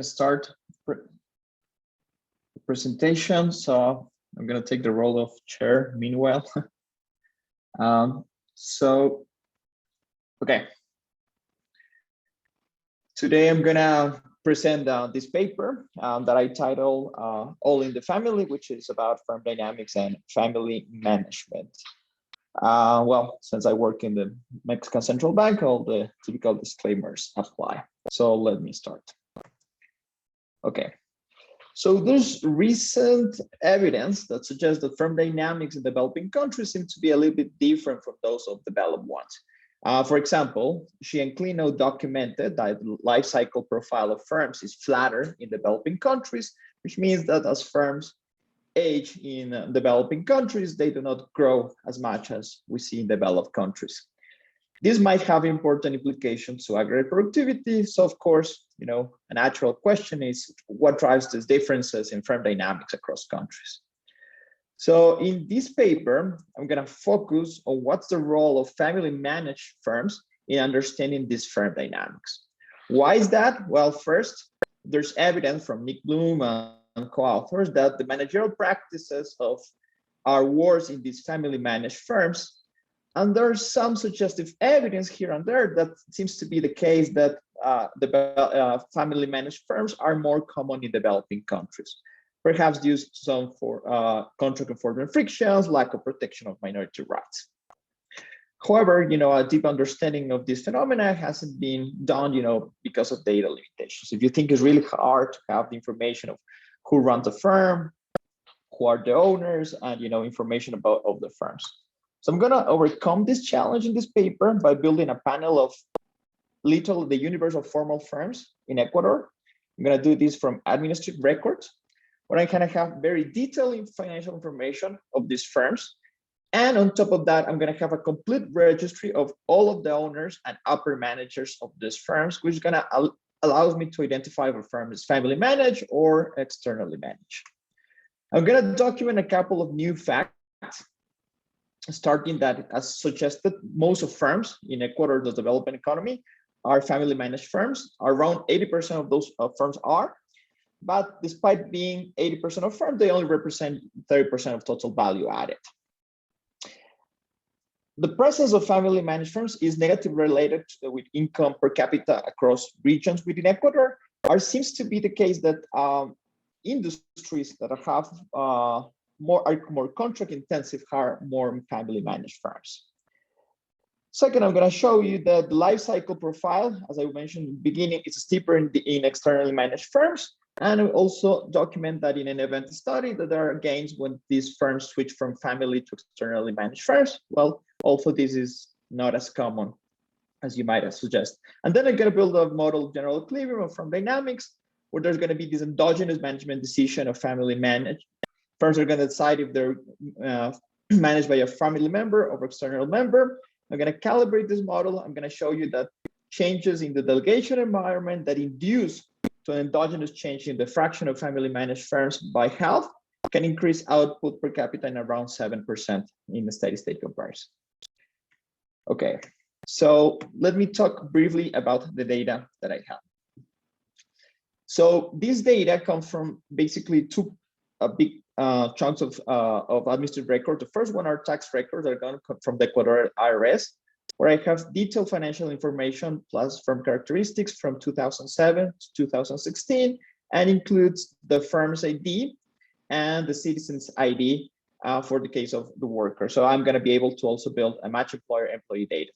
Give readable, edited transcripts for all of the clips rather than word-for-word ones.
Start the presentation. So I'm going to take the role of chair meanwhile. Okay. Today I'm going to present this paper that I title All in the Family, which is about firm dynamics and family management. Well, since I work in the Mexican Central Bank, all the typical disclaimers apply. So let me start. Okay, so there's recent evidence that suggests that firm dynamics in developing countries seem to be a little bit different from those of developed ones. For example, Shi and Clino documented that the life cycle profile of firms is flatter in developing countries, which means that as firms age in developing countries, they do not grow as much as we see in developed countries. This might have important implications to aggregate productivity. So of course, a natural question is what drives these differences in firm dynamics across countries? So in this paper, I'm going to focus on what's the role of family managed firms in understanding these firm dynamics. Why is that? Well, first, there's evidence from Nick Bloom and co-authors that the managerial practices are worse in these family managed firms. And there's some suggestive evidence here and there that seems to be the case that the family managed firms are more common in developing countries, perhaps due to some contract enforcement frictions, lack of protection of minority rights. However, a deep understanding of this phenomena hasn't been done, because of data limitations. If you think it's really hard to have the information of who runs the firm, who are the owners, and information about the firms. So I'm going to overcome this challenge in this paper by building a panel of the universe of formal firms in Ecuador. I'm going to do this from administrative records, where I kind of have very detailed financial information of these firms. And on top of that, I'm going to have a complete registry of all of the owners and upper managers of these firms, which is going to allow me to identify if a firm is family managed or externally managed. I'm going to document a couple of new facts, starting that, as suggested, most of firms in Ecuador, the developing economy, are family managed firms. Around 80% of those firms are, but despite being 80% of firms, they only represent 30% of total value added. The presence of family managed firms is negatively related with income per capita across regions within Ecuador. Seems to be the case that industries that have more contract intensive hire more family managed firms. Second, I'm going to show you that the life cycle profile, as I mentioned in the beginning, is steeper in externally managed firms. And I also document that in an event study that there are gains when these firms switch from family to externally managed firms. Well, also this is not as common as you might suggest. And then I'm going to build a model of general equilibrium of firm dynamics, where there's going to be this endogenous management decision of family managed. Firms are going to decide if they're managed by a family member or external member. I'm going to calibrate this model. I'm going to show you that changes in the delegation environment that induce to an endogenous change in the fraction of family managed firms by half can increase output per capita in around 7% in the steady state comparison. Okay, so let me talk briefly about the data that I have. So this data comes from basically two big chunks of administrative records. The first one are tax records that are going to come from the Ecuador IRS, where I have detailed financial information plus firm characteristics from 2007 to 2016, and includes the firm's ID and the citizen's ID for the case of the worker. So I'm going to be able to also build a match employer-employee data.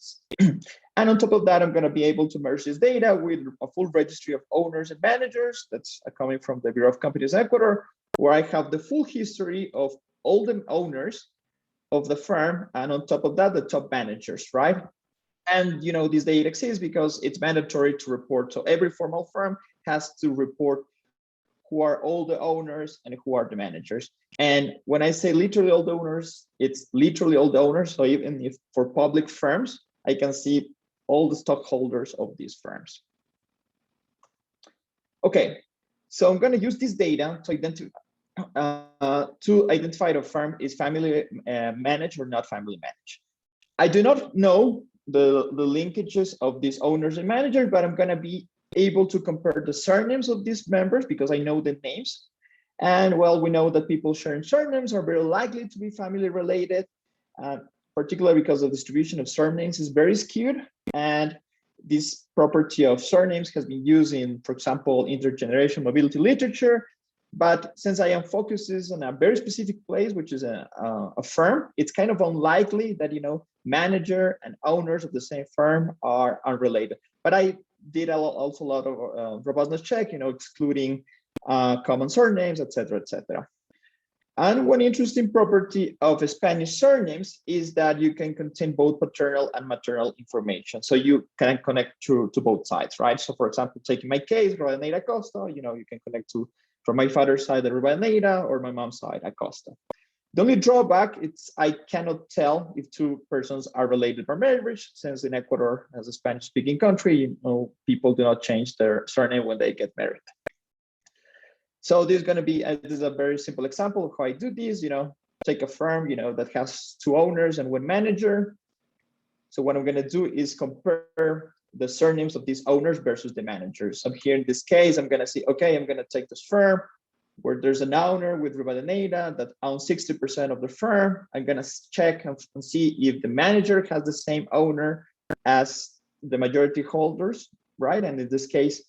And on top of that, I'm going to be able to merge this data with a full registry of owners and managers that's coming from the Bureau of Companies Ecuador, where I have the full history of all the owners of the firm, and on top of that, the top managers, right? And this data exists because it's mandatory to report. So every formal firm has to report who are all the owners and who are the managers. And when I say literally all the owners, it's literally all the owners. So even if for public firms, I can see all the stockholders of these firms. Okay, so I'm going to use this data to identify if a firm is family managed or not family managed. I do not know the linkages of these owners and managers, but I'm going to be able to compare the surnames of these members because I know the names. And well, we know that people sharing surnames are very likely to be family related, particularly because the distribution of surnames is very skewed. And this property of surnames has been used in, for example, intergenerational mobility literature. But since I am focuses on a very specific place, which is a firm, it's kind of unlikely that, you know, manager and owners of the same firm are unrelated. But I did also a lot of robustness check, you know, excluding common surnames, etc., etc. And one interesting property of Spanish surnames is that you can contain both paternal and maternal information. So you can connect to both sides, right? So for example, taking my case, Rivadeneira Acosta, you know, you can connect to, from my father's side, the Rivadeneira, or my mom's side, Acosta. The only drawback is I cannot tell if two persons are related by marriage, since in Ecuador, as a Spanish-speaking country, you know, people do not change their surname when they get married. So this is going to be, this is a very simple example of how I do this, you know, take a firm, you know, that has two owners and one manager. So what I'm going to do is compare the surnames of these owners versus the managers. So here in this case, I'm going to see, okay, I'm going to take this firm where there's an owner with Rivadeneira that owns 60% of the firm. I'm going to check and see if the manager has the same owner as the majority holders, right? And in this case,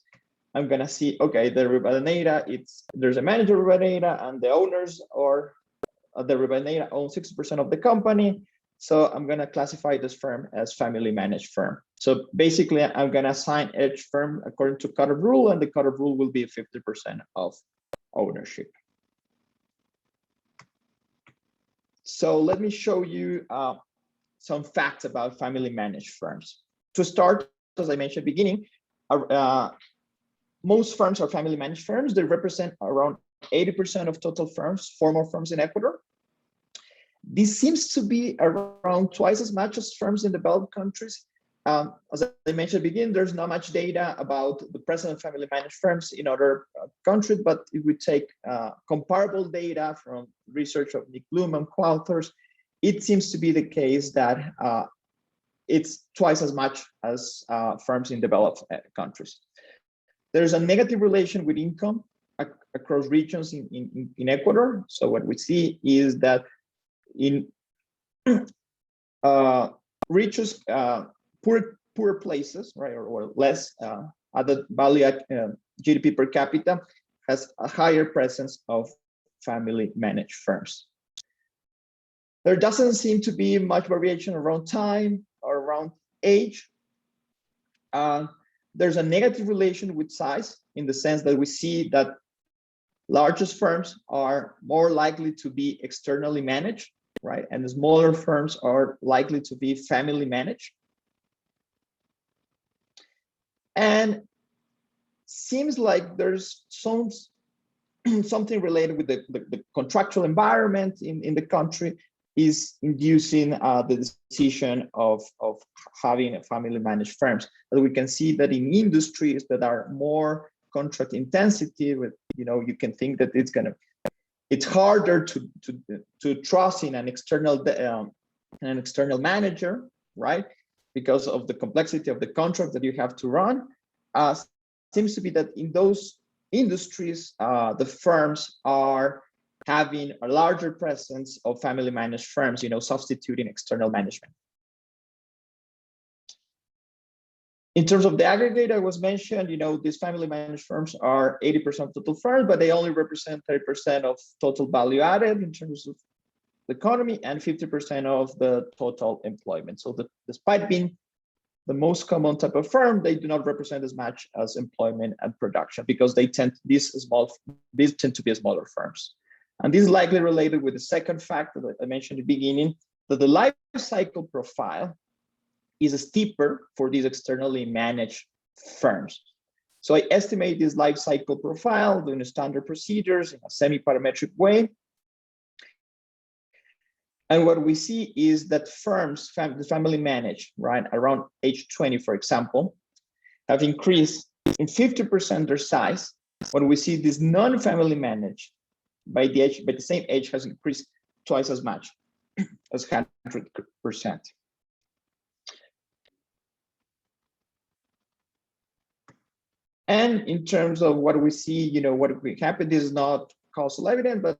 I'm going to see, okay, the Rivadeneira, there's a manager Rivadeneira, and the owners are the Rivadeneira own 60% of the company. So I'm going to classify this firm as family managed firm. So basically, I'm going to assign each firm according to cut-off rule, and the cut-off rule will be 50% of ownership. So let me show you some facts about family managed firms. To start, as I mentioned at the beginning, most firms are family managed firms. They represent around 80% of total firms, formal firms in Ecuador. This seems to be around twice as much as firms in developed countries. As I mentioned at the beginning, there's not much data about the presence of family managed firms in other countries, but if we take comparable data from research of Nick Bloom and co-authors, it seems to be the case that it's twice as much as firms in developed countries. There's a negative relation with income across regions in Ecuador. So what we see is that in richest, poor places, right, or less added value GDP per capita has a higher presence of family managed firms. There doesn't seem to be much variation around time or around age. There's a negative relation with size in the sense that we see that largest firms are more likely to be externally managed, right? And the smaller firms are likely to be family managed. And seems like there's something related with the contractual environment in the country is inducing the decision of having a family managed firms. But we can see that in industries that are more contract intensity, with, you know, you can think that it's harder to trust in an external manager, right? Because of the complexity of the contract that you have to run. Seems to be that in those industries, the firms are having a larger presence of family managed firms, you know, substituting external management. In terms of the aggregate, I was mentioned, you know, these family managed firms are 80% of total firms, but they only represent 30% of total value added in terms of the economy and 50% of the total employment. So despite being the most common type of firm, they do not represent as much as employment and production because these tend to be smaller firms. And this is likely related with the second factor that I mentioned at the beginning, that the life cycle profile is steeper for these externally managed firms. So I estimate this life cycle profile doing standard procedures in a semi-parametric way. And what we see is that firms, family managed, right, around age 20, for example, have increased in 50% their size. When we see this non-family managed, by the same age has increased twice as much as 100%. And in terms of what we see, what we happen, this is not causal evidence, but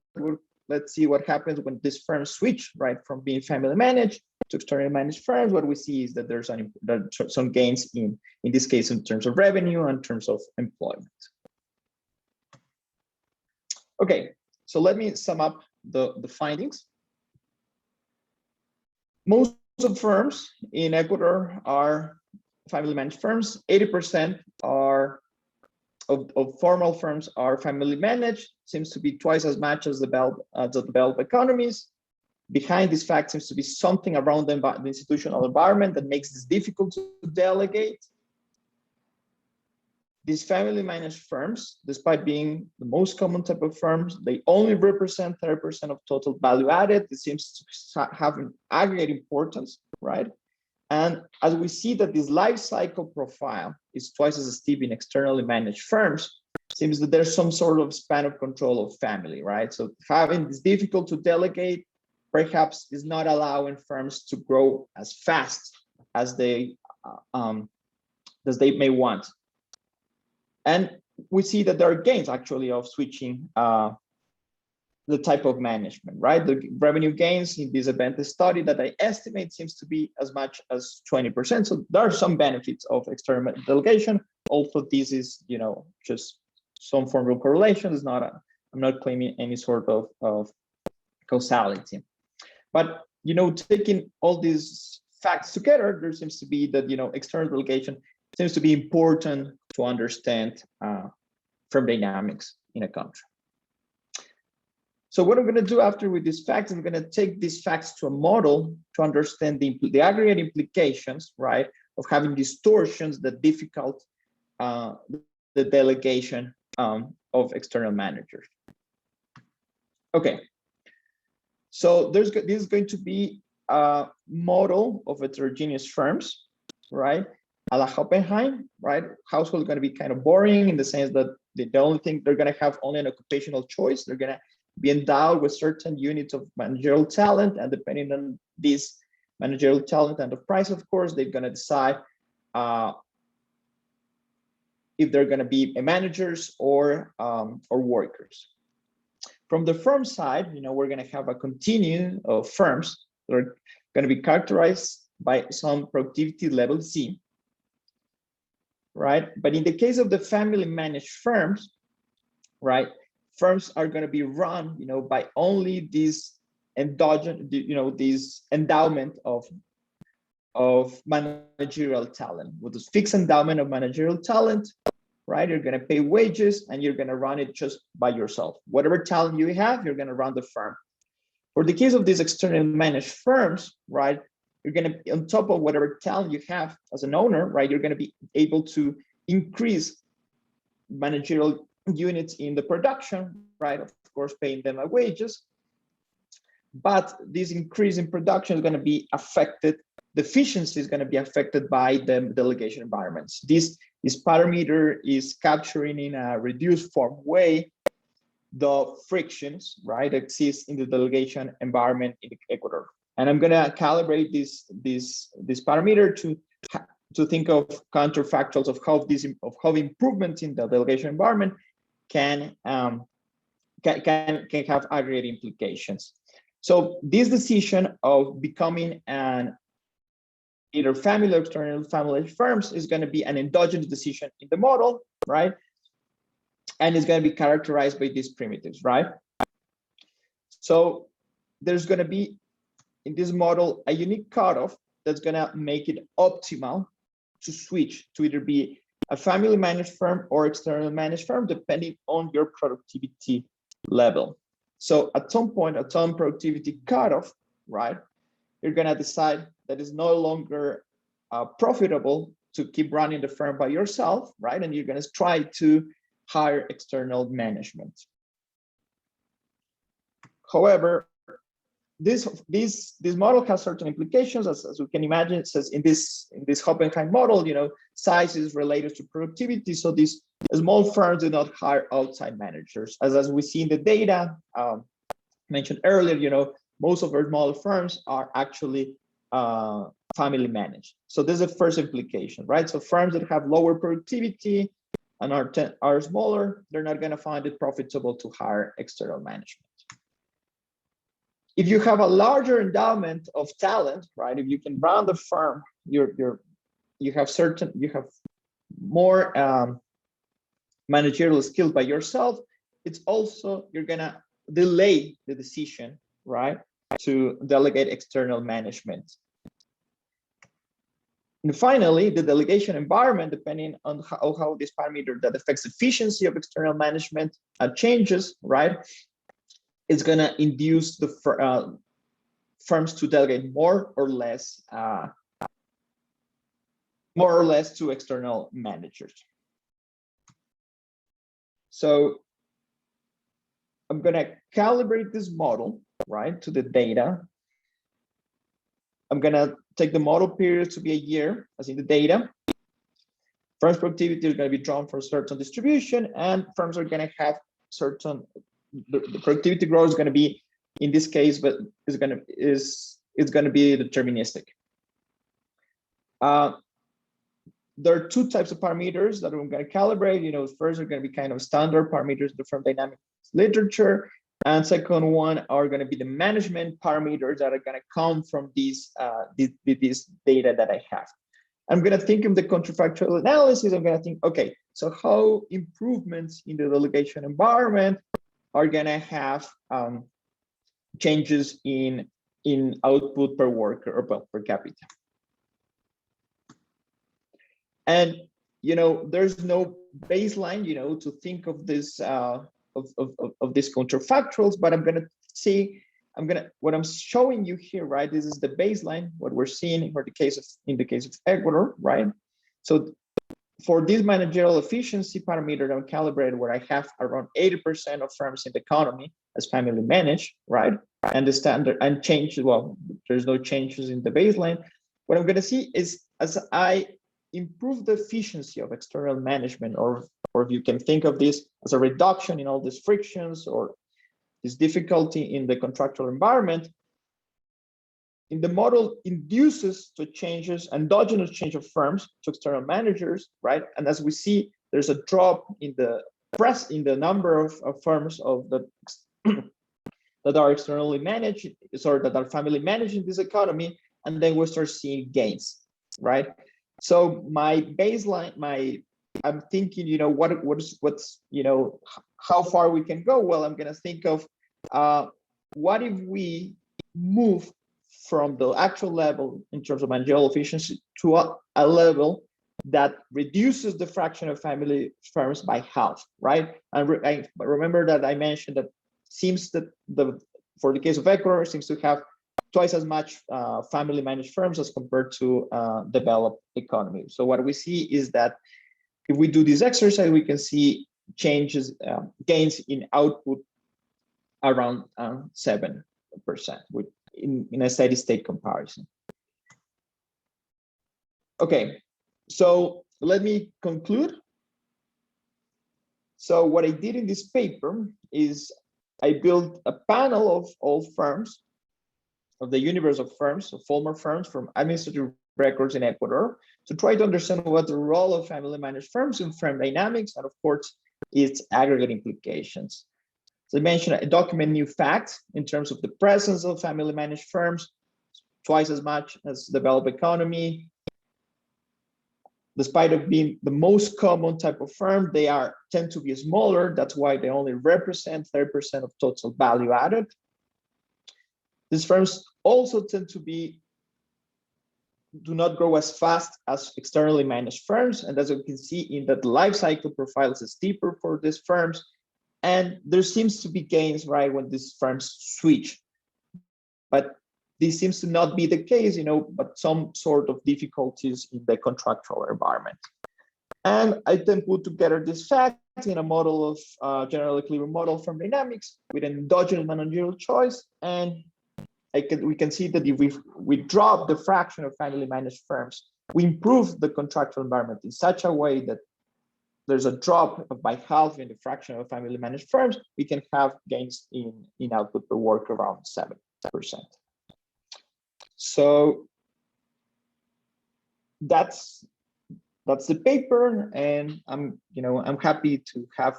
let's see what happens when these firms switch, right, from being family managed to externally managed firms. What we see is that there's some gains in this case in terms of revenue and in terms of employment. Okay, so let me sum up the findings. Most of firms in Ecuador are family managed firms. 80% of formal firms are family managed, seems to be twice as much as the developed economies. Behind this fact seems to be something around the institutional environment that makes this difficult to delegate. These family managed firms, despite being the most common type of firms, they only represent 30% of total value added. It seems to have an aggregate importance, right? And as we see that this life cycle profile is twice as steep in externally managed firms, it seems that there's some sort of span of control of family, right? So having this difficult to delegate perhaps is not allowing firms to grow as fast as they may want. And we see that there are gains actually of switching the type of management, right? The revenue gains in this Advantage study that I estimate seems to be as much as 20%. So there are some benefits of external delegation. Also, this is, just some form of correlation. It's not I'm not claiming any sort of causality. But, taking all these facts together, there seems to be that, external delegation seems to be important to understand firm dynamics in a country. So what I'm going to do after with these facts, I'm going to take these facts to a model to understand the aggregate implications, right, of having distortions that difficult the delegation of external managers. Okay, so this is going to be a model of heterogeneous firms, right? A la Hoppenheim, right? Household is going to be kind of boring in the sense that the only thing they're going to have only an occupational choice. They're going to be endowed with certain units of managerial talent, and depending on this managerial talent and the price, of course, they're going to decide if they're going to be managers or workers. From the firm side, we're going to have a continuum of firms that are going to be characterized by some productivity level C, right? But in the case of the family managed firms, right, firms are going to be run, by only this endogenous, this endowment of managerial talent. With this fixed endowment of managerial talent, right, you're going to pay wages and you're going to run it just by yourself. Whatever talent you have, you're going to run the firm. For the case of these externally managed firms, right, you're going to, on top of whatever talent you have as an owner, right, you're going to be able to increase managerial units in the production, right, of course, paying them wages. But this increase in production is going to be affected, the efficiency is going to be affected by the delegation environments. This parameter is capturing in a reduced form way the frictions, right, that exist in the delegation environment in Ecuador. And I'm going to calibrate this parameter to think of counterfactuals of how improvements in the delegation environment can have aggregate implications. So this decision of becoming an either family or external family firms is going to be an endogenous decision in the model, right? And it's going to be characterized by these primitives, right? So there's going to be in this model a unique cutoff that's going to make it optimal to switch to either be a family managed firm or external managed firm, depending on your productivity level. So at some point, at some productivity cutoff, right, you're going to decide that it's no longer profitable to keep running the firm by yourself, right? And you're going to try to hire external management. However, this model has certain implications, as we can imagine. It says in this Hoppenheim model, size is related to productivity. So these small firms do not hire outside managers, as we see in the data mentioned earlier. Most of our smaller firms are actually family managed. So this is the first implication, right? So firms that have lower productivity and are smaller, they're not going to find it profitable to hire external management. If you have a larger endowment of talent, right? If you can run the firm, you have more managerial skills by yourself. It's also, you're gonna delay the decision, right, to delegate external management. And finally, the delegation environment, depending on how this parameter that affects efficiency of external management changes, right, is going to induce the firms to delegate more or less to external managers. So I'm going to calibrate this model, right, to the data. I'm going to take the model period to be a year, as in the data. Firms' productivity is going to be drawn for a certain distribution, and firms are going to have certain, the productivity growth is going to be, in this case, but it's going to be deterministic. There are two types of parameters that I'm going to calibrate. You know, first are going to be kind of standard parameters in the firm dynamics literature, and second one are going to be the management parameters that are going to come from these data that I have. I'm going to think of the counterfactual analysis. I'm going to think, okay, so how improvements in the delegation environment are going to have changes in output per worker or per capita. And you know, there's no baseline, you know, to think of this of these counterfactuals, but I'm going to see. What I'm showing you here, right? This is the baseline, what we're seeing in the case of Ecuador, right? So for this managerial efficiency parameter I'm calibrated, where I have around 80% of firms in the economy as family managed, right? And the standard unchanged, well, there's no changes in the baseline. What I'm going to see is, as I improve the efficiency of external management, or if you can think of this as a reduction in all these frictions or this difficulty in the contractual environment, in the model induces to changes, endogenous change of firms to external managers, right? And as we see, there's a drop in the number of firms that are externally managed, sorry, that are family managed in this economy, and then we start seeing gains, right? So my baseline, I'm thinking, you know, what's you know, how far we can go. Well, I'm going to think of what if we move from the actual level in terms of managerial efficiency to a level that reduces the fraction of family firms by half, right? And I remember that I mentioned that seems that for the case of Ecuador seems to have twice as much family managed firms as compared to developed economy. So what we see is that if we do this exercise, we can see changes, gains in output around 7% in a steady state comparison. Okay, so let me conclude. So what I did in this paper is I built a panel of all firms, of the universe of firms, of former firms from administrative records in Ecuador, to try to understand what the role of family managed firms in firm dynamics, and of course, its aggregate implications. So I mentioned, I document new facts in terms of the presence of family managed firms, twice as much as developed economy. Despite of being the most common type of firm, they tend to be smaller. That's why they only represent 30% of total value added. These firms also tend to do not grow as fast as externally managed firms. And as you can see in that life cycle profiles is steeper for these firms. And there seems to be gains, right, when these firms switch. But this seems to not be the case, you know, but some sort of difficulties in the contractual environment. And I then put together this fact in a model of general equilibrium model from dynamics with an endogenous managerial choice. And we can see that if we drop the fraction of family managed firms, we improve the contractual environment in such a way that there's a drop by half in the fraction of family managed firms, we can have gains in output per worker around 7%. So that's that's the paper, and I'm happy to have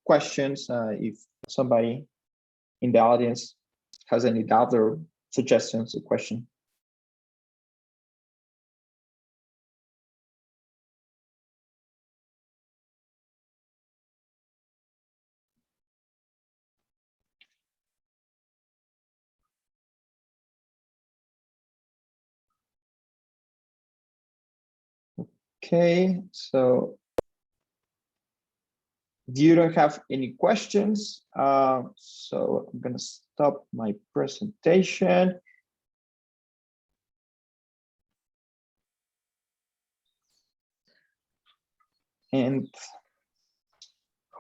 questions if somebody in the audience has any doubt or suggestions or question. Okay, so you don't have any questions, so I'm gonna stop my presentation. And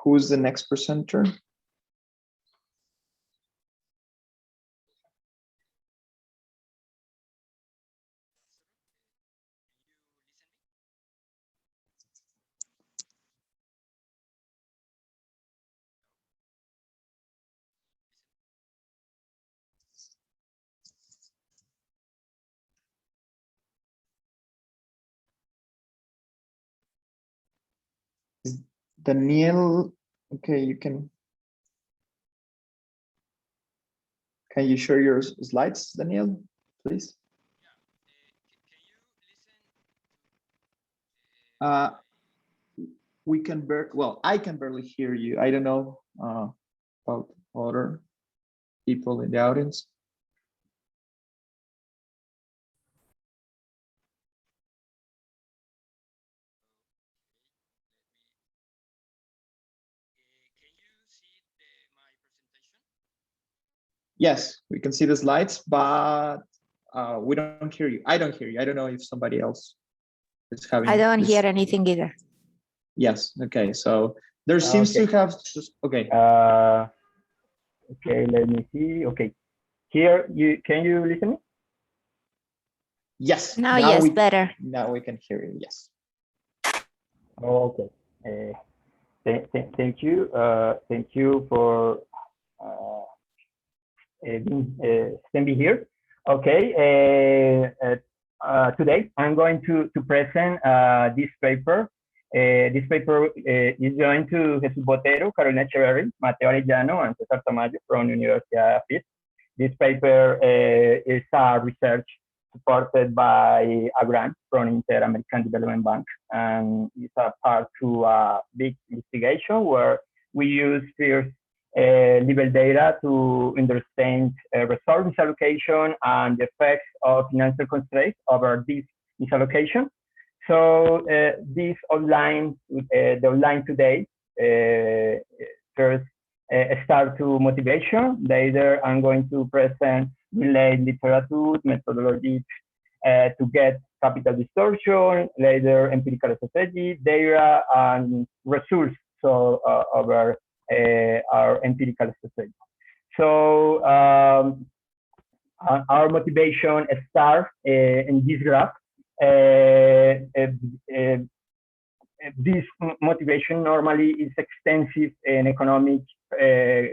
who's the next presenter? Daniel, okay, you can you share your slides, Daniel, please? We can well, I can barely hear you. I don't know about other people in the audience. Yes, we can see the slides, but we don't hear you. I don't hear you. I don't know if somebody else is having. I don't hear anything either. Yes. Okay. So there seems to have just okay. Okay. Let me see. Okay. Here, can you listen me? Yes. Now yes, better. Now we can hear you. Yes. Okay. Thank you. Thank you for being here. Okay. Today I'm going to present this paper. This paper is joined to Jesus Botero, Carolina Echeverry, Mateo Arellano, and Cesar Tamayo from Universidad FIT. This paper is a research supported by a grant from Inter-American Development Bank, and it's a part to a big investigation where we use first level data to understand resource misallocation and the effects of financial constraints over this misallocation. So this outline, the outline today, first start to motivation. Later, I'm going to present related literature, methodologies to get capital distortion, later empirical strategy, data, and results over our empirical strategy. So our motivation starts in this graph. This motivation normally is extensive in economic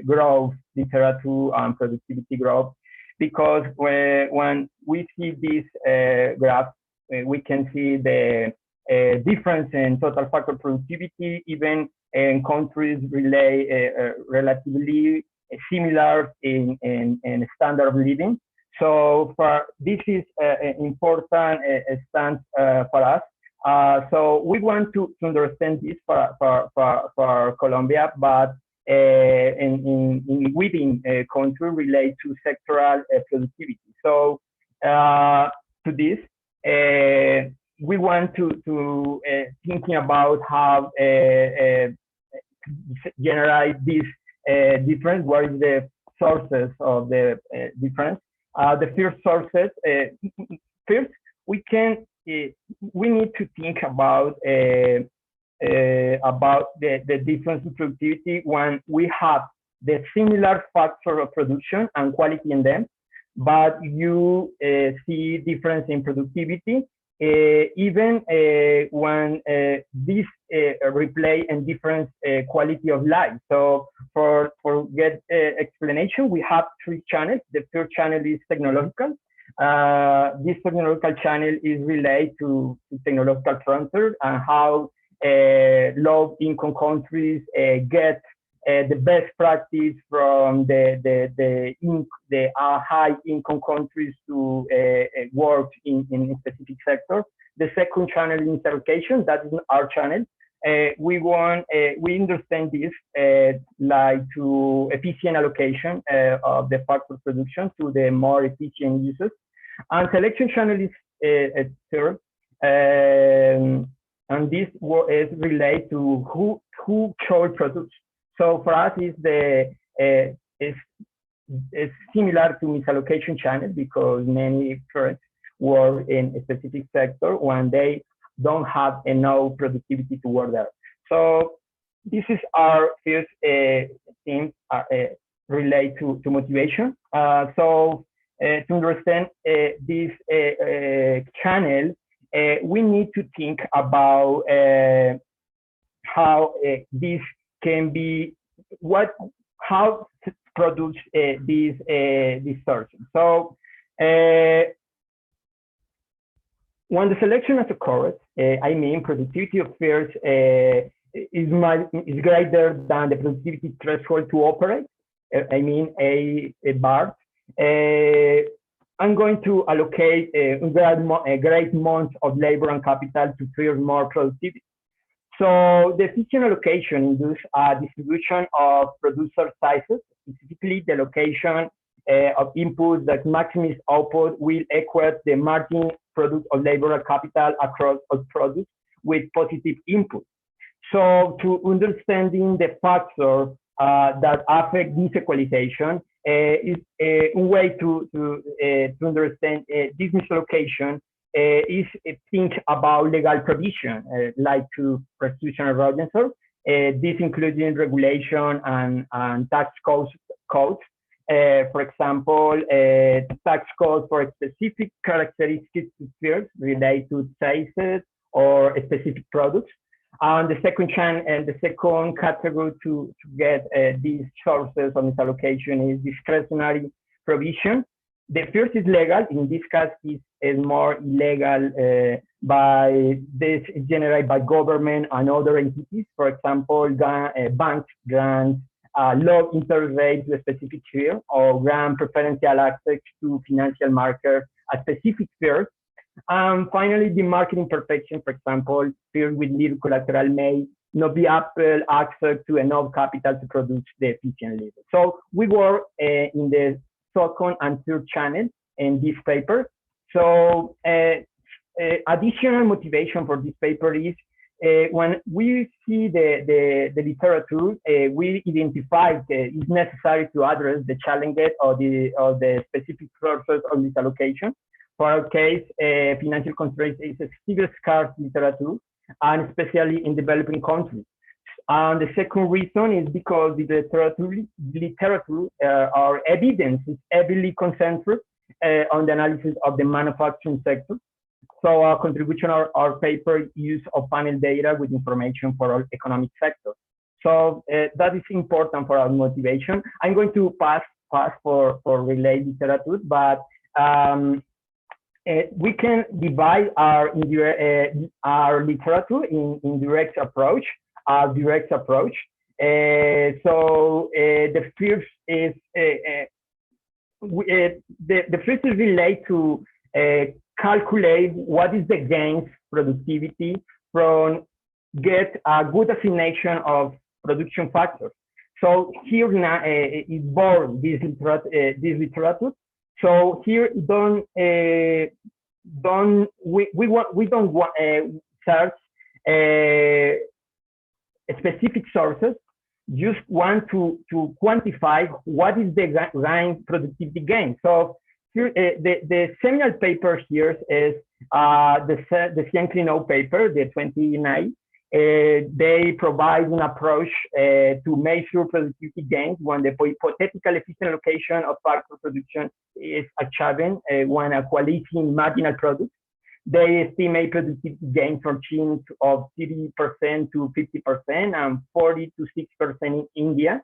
growth, literature, and productivity growth, because when we see this graph, we can see the difference in total factor productivity, even in countries relatively similar in standard of living. So this is an important stance for us. So we want to understand this for Colombia, but within a country relate to sectoral productivity. So to this, we want to thinking about how generate this difference. What is the sources of the difference? The first sources. First, we need to think about the difference in productivity when we have the similar factor of production and quality in them, but you see difference in productivity, even when this replay and different quality of life. So for get explanation, we have three channels. The first channel is technological, This technological channel is related to technological frontier and how low-income countries get the best practice from the high-income countries to work in a specific sector. The second channel is allocation. That is our channel. We understand this like to efficient allocation of the factor production to the more efficient uses. And selection channel is third. And this is related to who chose products. So for us, is similar to misallocation channel because many firms work in a specific sector when they don't have enough productivity to work there. So this is our first thing related to motivation. So to understand this channel, we need to think about how this can be, how to produce this sourcing. So when the selection is correct, I mean productivity of first is greater than the productivity threshold to operate. I mean a bar. I'm going to allocate a great amount of labor and capital to create more productivity. So the efficient allocation induces a distribution of producer sizes, specifically the location of inputs that maximize output will equate the margin product of labor and capital across all products with positive input. So to understanding the factors that affect this equalization is a way to understand this mislocation is think about legal provision, like to prostitution and rodensor. This including regulation and tax codes. For example, tax codes for specific characteristics spheres related to sizes or specific products. And the second category to get these sources on this allocation is discretionary provision. The first is legal. In this case, is more illegal by this is generated by government and other entities. For example, banks grant low interest rate to a specific sphere or grant preferential access to financial markets at specific spheres. Finally, the market imperfection, for example, spheres with little collateral may not be able access to enough capital to produce the efficient labor. So we work in the second and third channel in this paper. So additional motivation for this paper is when we see the literature, we identify it's necessary to address the challenges of the specific sources of this allocation. For our case, financial constraints is a still scarce literature, and especially in developing countries. And the second reason is because the literature or evidence is heavily concentrated on the analysis of the manufacturing sector. So our contribution, our paper use of panel data with information for our economic sector. So that is important for our motivation. I'm going to pass for related literature, but we can divide our literature in direct approach, direct approach. So the first is the first is related to calculate what is the gains productivity from get a good assignation of production factors. So here now is born this literature. So here we don't want search specific sources. Just want to quantify what is the gain productivity gain. So here the seminal paper here is the Cian-Clinault paper, the 29. They provide an approach to measure productivity gains when the hypothetical efficient allocation of factor production is achieving when a quality marginal product. They estimate productivity gains from China of 30% to 50% and 40 to 6% in India.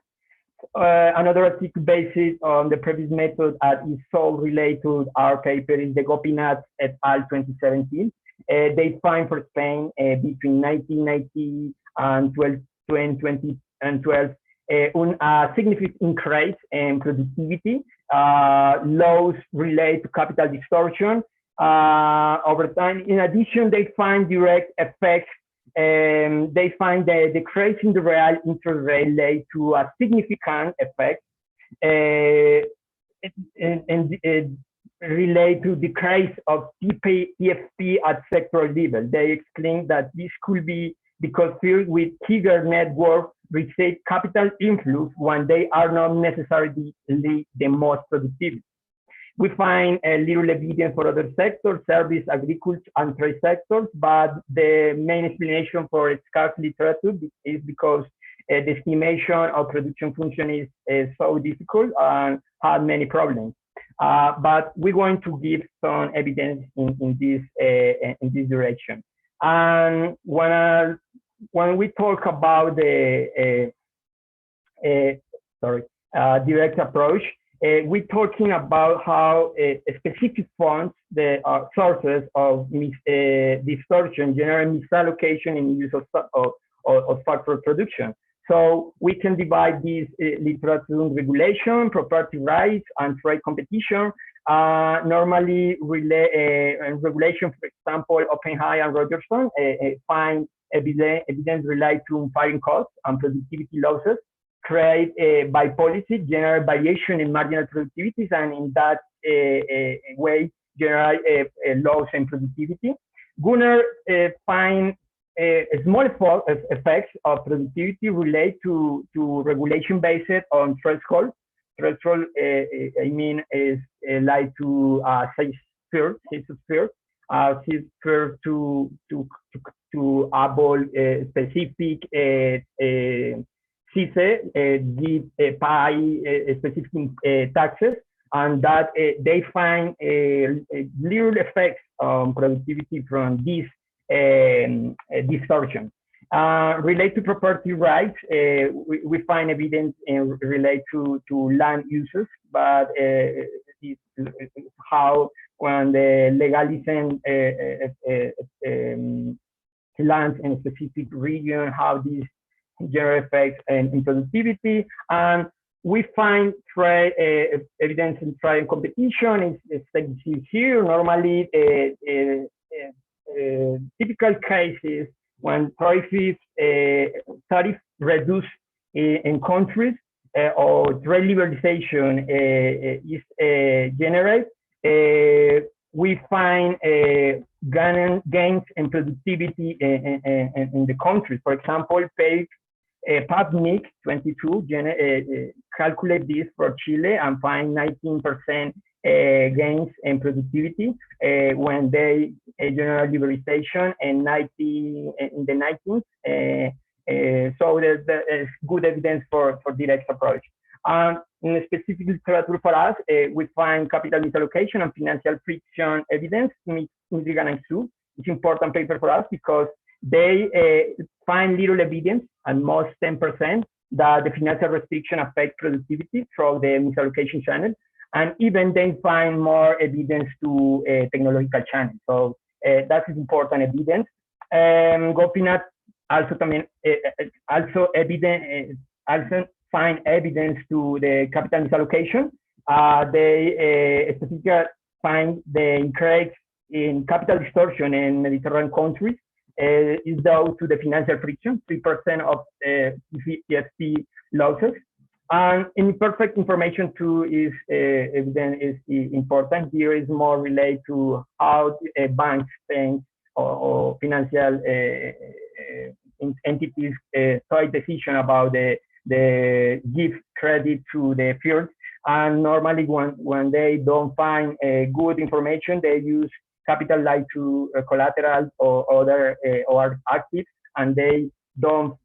another article based on the previous method is all related to our paper is the Gopinath et al. 2017. They find for Spain between 1990 and 2012 a significant increase in productivity. Laws relate to capital distortion over time. In addition, they find direct effects. They find the decrease in the real interest rate led to a significant effect and relate to decrease of TFP at sector level. They explain that this could be because fields with bigger network receive capital influx when they are not necessarily the most productive. We find little evidence for other sectors, service, agriculture, and trade sectors, but the main explanation for scarce literature is because the estimation of production function is so difficult and has many problems. But we're going to give some evidence in this direction. And when we talk about the direct approach, we're talking about how specific funds, the sources of distortion, generate misallocation in use of factor production. So we can divide these literature regulation, property rights, and trade competition. Normally, regulation, for example, Oppenheim and Rogerson find evidence related to firing costs and productivity losses created by policy, generate variation in marginal productivities, and in that way, generate loss in productivity. Gunnar find small effects of productivity relate to regulation based on threshold. Threshold, I mean, is like to say sphere to avoid specific give specific taxes, and that they find little effects on productivity from this distortion. Relate to property rights, we find evidence relate to land uses, but how when the legalizing lands in a specific region, how these general effects in productivity. And we find evidence in trade and competition is like here. Normally, typical cases when tariff reduce in countries or trade liberalization is generated, we find gains in productivity in the countries. For example, PubMed 22 calculate this for Chile and find 19% gains in productivity when they general liberalization in the 19th. So there's good evidence for direct approach. In specific literature for us, we find capital misallocation and financial friction evidence in Michigan and Sue. It's important paper for us because they find little evidence, and most 10%, that the financial restriction affect productivity through the misallocation channel. And even they find more evidence to technological channels. So that is important evidence. Gopinath also find evidence to the capital misallocation. They specifically find the increase in capital distortion in Mediterranean countries is due to the financial friction, 3% of TFP losses. And imperfect information too is evident is important. Here is more related to how banks think or financial entities take decision about the give credit to the field. And normally when they don't find good information, they use capital like to collateral or other or actives, and they don't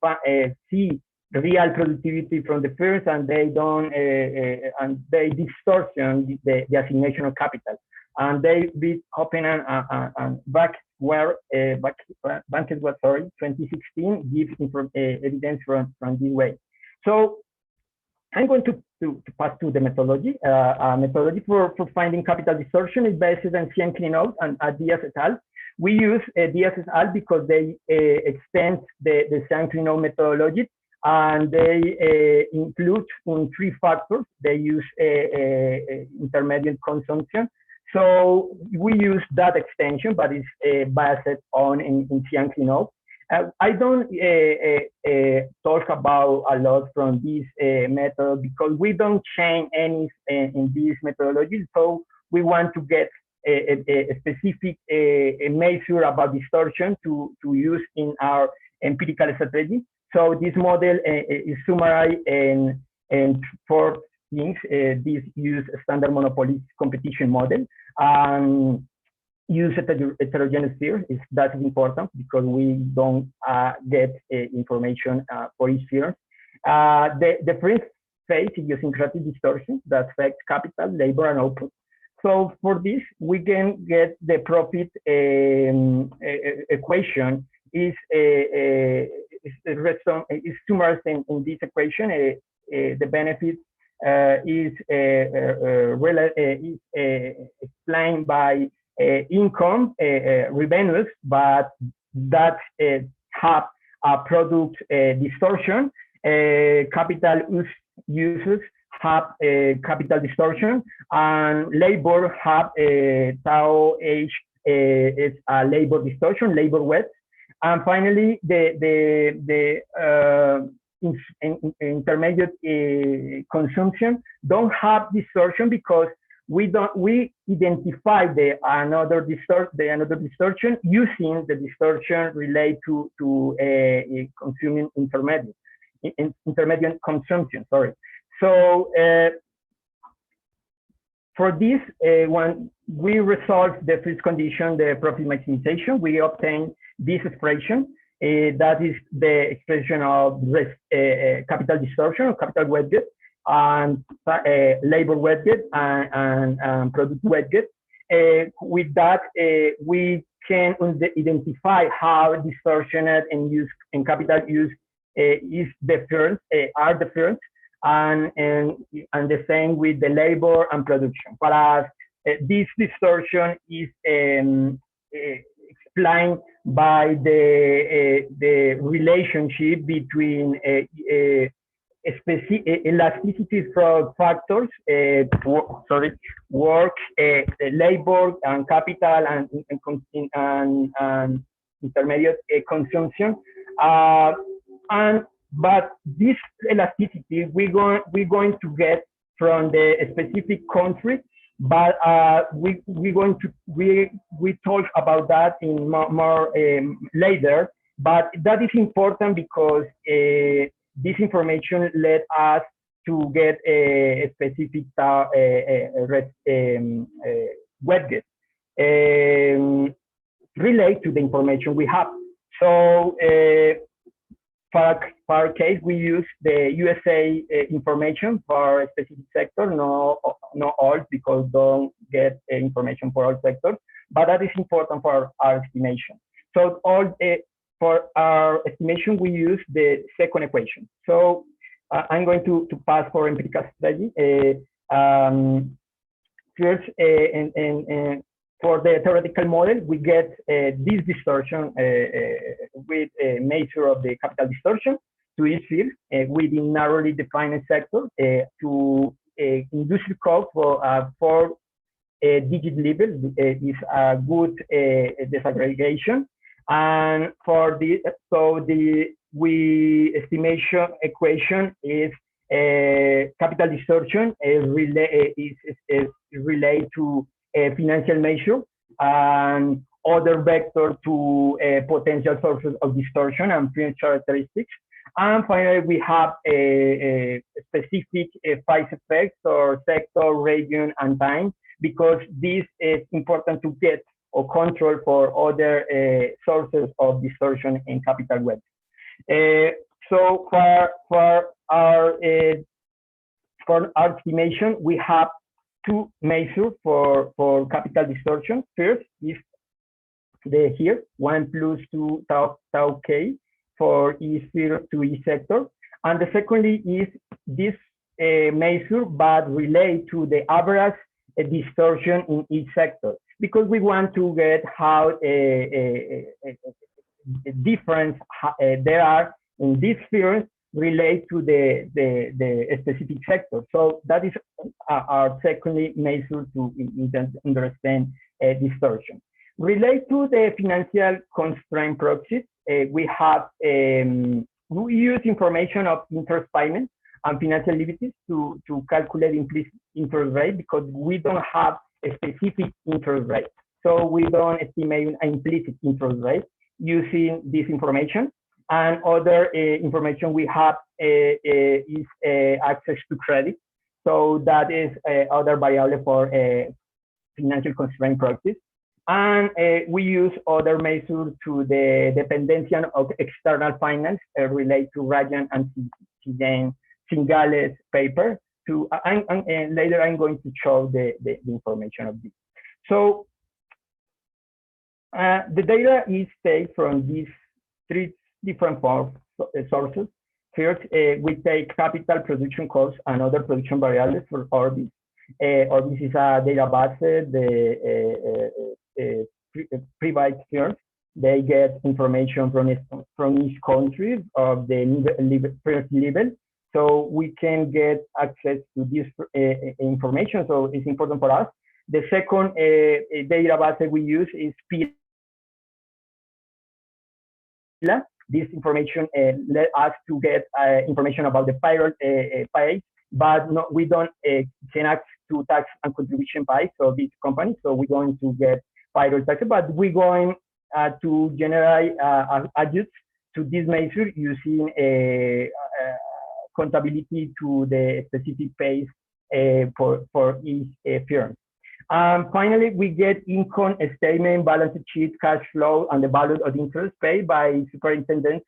see real productivity from the first, and they don't and they distortion the assignation of capital, and they be open and back where Bankes was 2016 gives evidence from this way. So I'm going to pass to the methodology. Methodology for finding capital distortion is based on Cian-Klenow and Diaz et al. We use Diaz et al. Because they extend the Cian-Klenow methodology, and they include in 3 factors. They use intermediate consumption. So we use that extension, but it's based on in Cian-Klenow. I don't talk about a lot from this method because we don't change any in this methodology. So we want to get a specific measure about distortion to use in our empirical strategy. So this model is summarized in 4 things. This use standard monopoly competition model. Use heterogeneous sphere. That is important because we don't get information for each sphere. The first phase is idiosyncratic distortion that affects capital, labor, and output. So for this, we can get the profit equation is summarized in this equation. The benefit is explained by income revenues, but that have a product distortion. Capital uses have capital distortion, and labor have tau h is a labor distortion, labor weight. And finally, the intermediate consumption don't have distortion because we identify another distortion using the distortion related to consuming intermediate consumption. Sorry. So for this, when we resolve the first condition, the profit maximization, we obtain this expression. That is the expression of capital distortion or capital weighted, and labor weighted and product weighted. With that, we can identify how distortionate and capital use is different, are different, and the same with the labor and production. Whereas this distortion is explained by the relationship between elasticity for factors, work, labor, and capital, and intermediate consumption. But this elasticity we're going to get from the specific country. But we talk about that in more later. But that is important because this information led us to get a specific widget relate to the information we have. So for our case, we use the USA information for a specific sector, not all, because don't get information for all sectors, but that is important for our estimation. So for our estimation, we use the second equation. So I'm going to pass for empirical strategy. First, for the theoretical model, we get this distortion with a measure of the capital distortion to each field within narrowly defined sector to industrial cost for 4-digit level is a good disaggregation. And for the estimation equation is capital distortion is related to a financial measure and other vector to potential sources of distortion and fringe characteristics. And finally, we have a specific phase effects or sector, region, and time, because this is important to get or control for other sources of distortion in capital weight. So for our estimation, we have 2 measures for capital distortion. First is here 1 + 2 tau k for E0 to E sector, and the secondly is this measure, but relate to the average distortion in each sector, because we want to get how difference there are in these spheres relate to the specific sector. So that is our secondly measure to understand distortion. Relate to the financial constraint proxies, we have we use information of interest payment and financial liabilities to calculate implicit interest rate, because we don't have a specific interest rate. So we don't estimate an implicit interest rate using this information. And other information we have is access to credit. So that is other variable for financial constraint proxies. And we use other measures to the dependency of external finance related to Rajan and Singales paper. And later I'm going to show the information of this. So the data is taken from these three different sources. First, we take capital, production costs, and other production variables for Orbis. Orbis is a database, the private firms. They get information from each country of the first level. So we can get access to this information. So it's important for us. The second database we use is PILA. This information let us to get information about the payroll paid, but we don't can access to tax and contribution paid for this company. So we're going to get payroll tax, but we're going to generate adjust to this measure using accountability to the specific pays for each firm. Finally, we get income statement, balance sheet, cash flow, and the value of interest paid by superintendents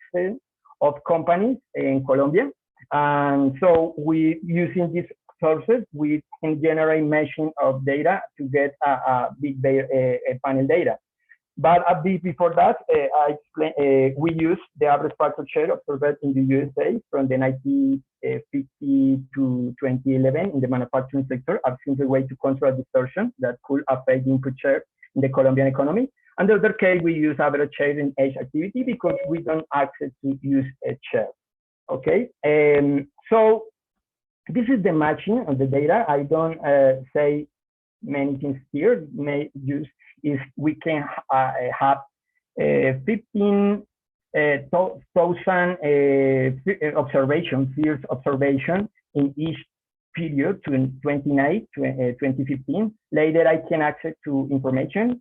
of companies in Colombia. And so we using these sources, we can generate meshing of data to get a big panel data. But a bit before that, I explain, we use the average factor share observed in the USA from the 1950 to 2011 in the manufacturing sector, a simple way to control distortion that could affect the input share in the Colombian economy. And the other case, we use average share in each activity because we don't access to use a share. Okay, so this is the matching of the data. I don't say many things here. May use is we can have 15,000 field observation in each period to 2009 to 2015. Later, I can access to information.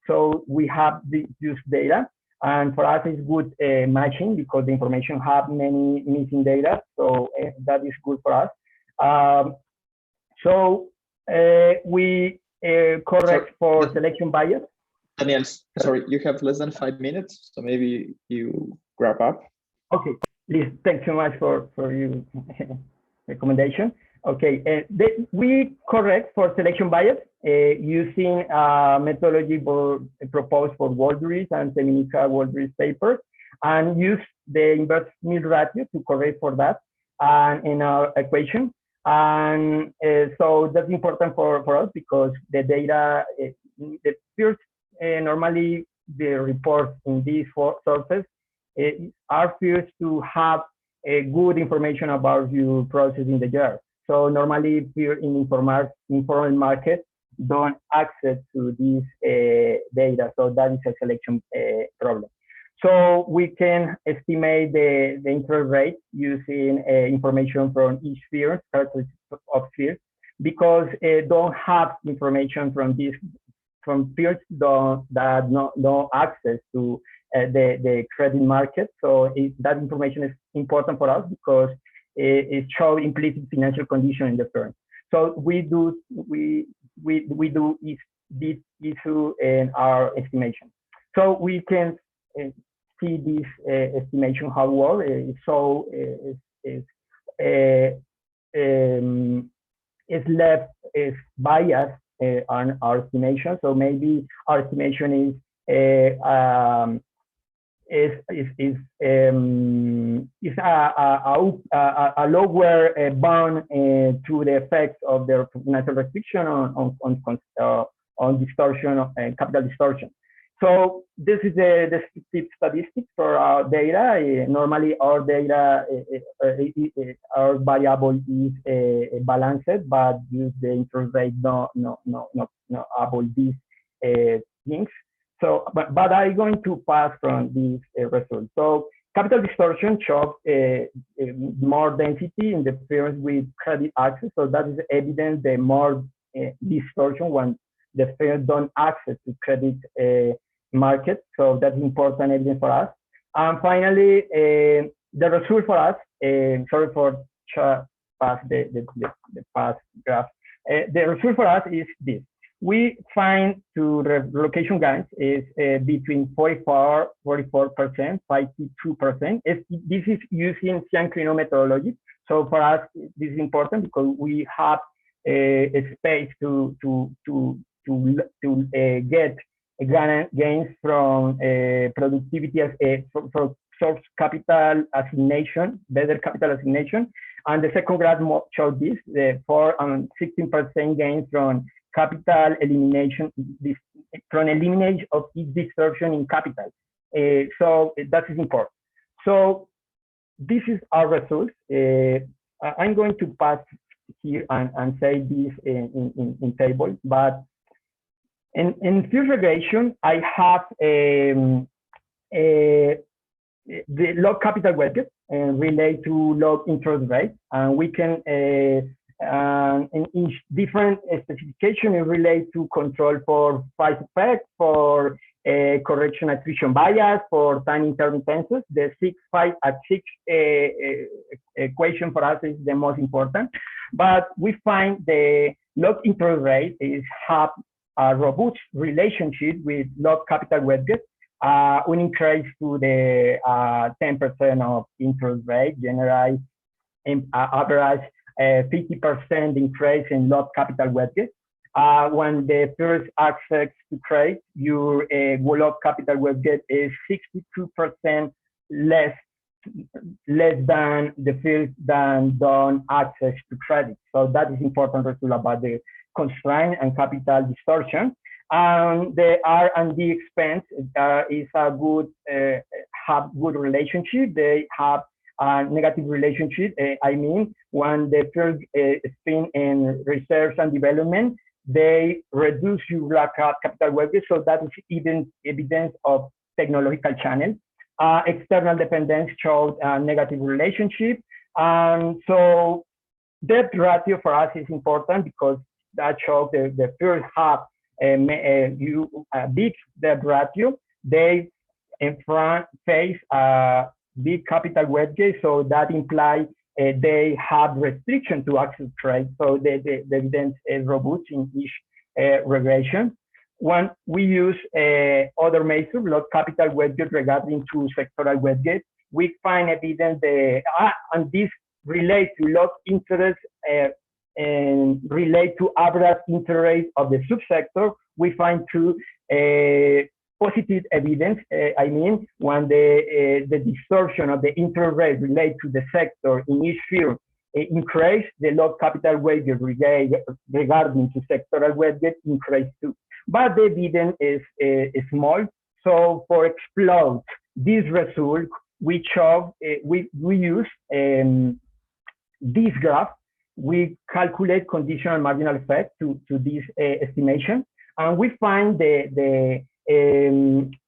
So we have this data, and for us, it's good matching because the information have many missing data. So that is good for us. We correct for selection bias. Daniel, sorry, you have less than 5 minutes, so maybe you wrap up. Okay, please, thanks so much for your recommendation. Okay, we correct for selection bias using methodology proposed for Waldries and Seminica Waldries papers, and use the inverse mean ratio to correct for that and in our equation. And so that's important for us because the data, the first, normally the reports in these sources are first to have a good information about your process in the year. So normally if you're in informal market, don't access to this data. So that is a selection problem. So we can estimate the interest rate using information from each sphere, characteristics of spheres, because don't have information from these spheres that no access to the credit market. So that information is important for us because it shows implicit financial condition in the firm. So we do this issue in our estimation. So we can see this estimation how well. So it's left is biased on our estimation. So maybe our estimation is a lower bound to the effects of the financial restriction on distortion of capital distortion. So this is the descriptive statistics for our data. Normally, our data, our variable is balanced, but use the interest rate not able these things. So, but I'm going to pass from these results. So, capital distortion shows more density in the firms with credit access. So that is evident. The more distortion when the firms don't access to credit market. So that's important evidence for us. And finally, the result for us. Sorry for pass the past graph. The result for us is this. We find to relocation gains is between 44%, 52%. This is using Cianclino methodology. So for us, this is important because we have a space to get gains from productivity as from source capital assignation, better capital assignation. And the second graph shows this, the 4 and 16% gains from capital elimination, from elimination of each distortion in capital. So that is important. So this is our results. I'm going to pass here and say this in table, but in field regression, I have the log capital weighted relate to log interest rate, and we can in each different specification it relates to control for price effect, for correction attrition bias, for time intermittences. The 6, 5, and 6 equation for us is the most important. But we find the log interest rate is have a robust relationship with log capital weighted. We increase to the 10% of interest rate, generate average 50% increase in log capital weighted. When the first access to credit, your log capital weighted is 62% less than the field than done access to credit. So that is important result about the constraint and capital distortion. The R&D expense is a good have good relationship. They have a negative relationship. I mean, when the first spend in research and development, they reduce your capital weighted. So that is even evidence of technological channel. External dependence showed a negative relationship. So debt ratio for us is important because that shows the first half big debt ratio. They in front face big capital weighted, so that implies they have restriction to access trade. So the evidence is robust in each regression. When we use other measures, log capital weighted regarding to sectoral weighted, we find evidence and this relates to log interest and relate to average interest rate of the subsector. We find two positive evidence. I mean, when the distortion of the interest rate relate to the sector in each field increase, the log capital weighted regarding to sectoral weighted increase too. But the evidence is small. So for explore this result, we show we use this graph. We calculate conditional marginal effect to this estimation, and we find the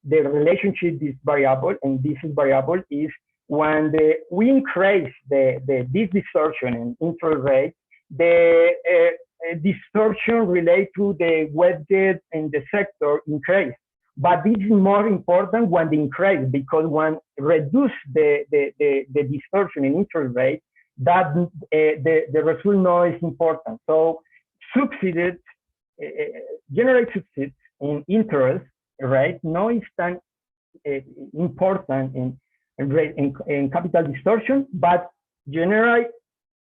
relationship this variable, and this variable is when we increase this distortion in interest rate, the distortion related to the weighted in the sector increase. But this is more important when the increase, because when reduce the distortion in interest rate, that the result now is important. So subsidies, generate subsidies in interest rate now is tan important in capital distortion, but generate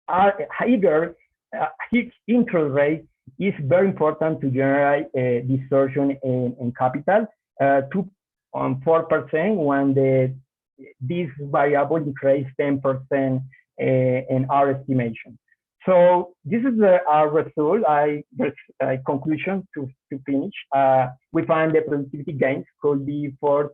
higher interest rate is very important to generate distortion in capital. on 4% when this variable increased 10% in our estimation. So this is our result. Conclusion to finish. We find the productivity gains could be 4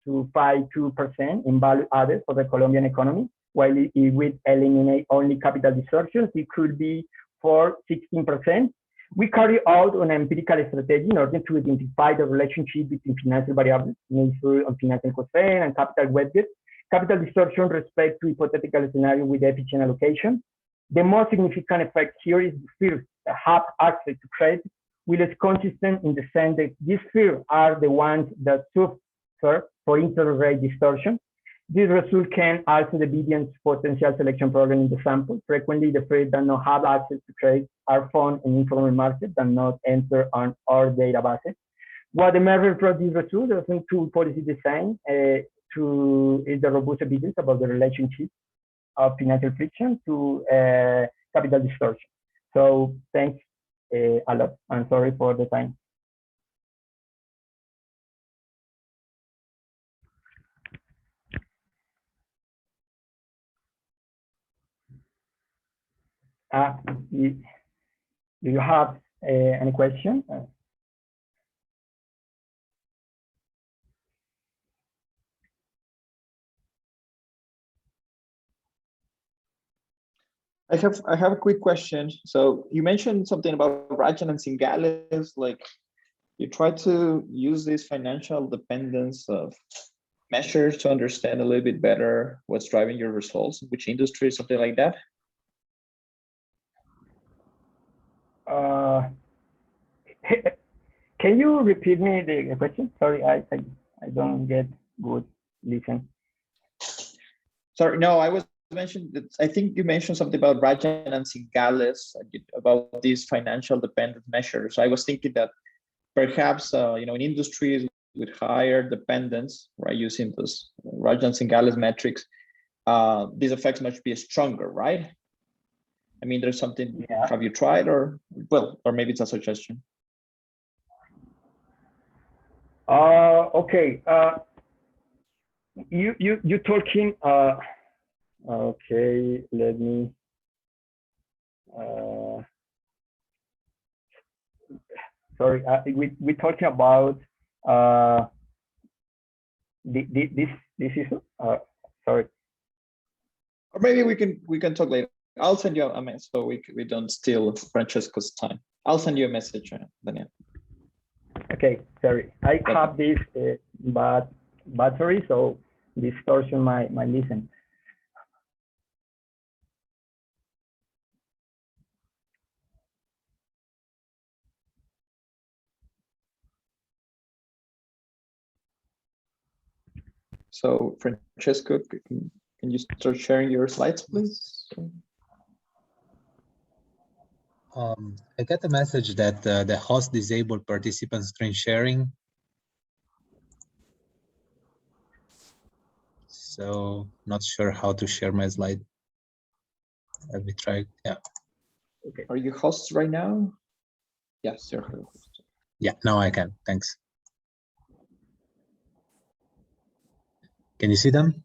to 5% in value added for the Colombian economy, while if we eliminate only capital distortions, it could be 16%. We carry out an empirical strategy in order to identify the relationship between financial variables, measured on financial constraint and capital weighted. Capital distortion respect to hypothetical scenario with efficient allocation. The most significant effect here is the first, have access to credit, which is consistent in the sense that these fears are the ones that suffer for interest rate distortion. This result can also the evidence potential selection program in the sample. Frequently, the fears that not have access to credit are found in informal markets and not enter on our database. What emerges from this result is two policy design is the robust evidence about the relationship of financial friction to capital distortion. So thanks a lot. I'm sorry for the time. Do you have any question? I have a quick question. So you mentioned something about Rajan and Cingales, like you try to use this financial dependence of measures to understand a little bit better what's driving your results, which industry, something like that. Can you repeat me the question? Sorry, I don't get good listen. Sorry, no, I was mentioned that I think you mentioned something about Rajan and Cingales about these financial dependent measures. I was thinking that perhaps in industries with higher dependence, right, using this Rajan Cingales metrics, these effects must be stronger, right? I mean, there's something. Yeah. Have you tried, or maybe it's a suggestion? Okay. You talking. Okay, let me. Sorry, we talking about this issue. Sorry. Or maybe we can talk later. I'll send you a message so we don't steal Francesco's time. I'll send you a message, Daniel. Okay, sorry. I have this bad battery, so distortion my listen. So Francesco, can you start sharing your slides, please? I got a message that the host disabled participant screen sharing. So not sure how to share my slide. Let me try. Yeah. Okay. Are you hosts right now? Yes, you're host. Yeah, now I can. Thanks. Can you see them?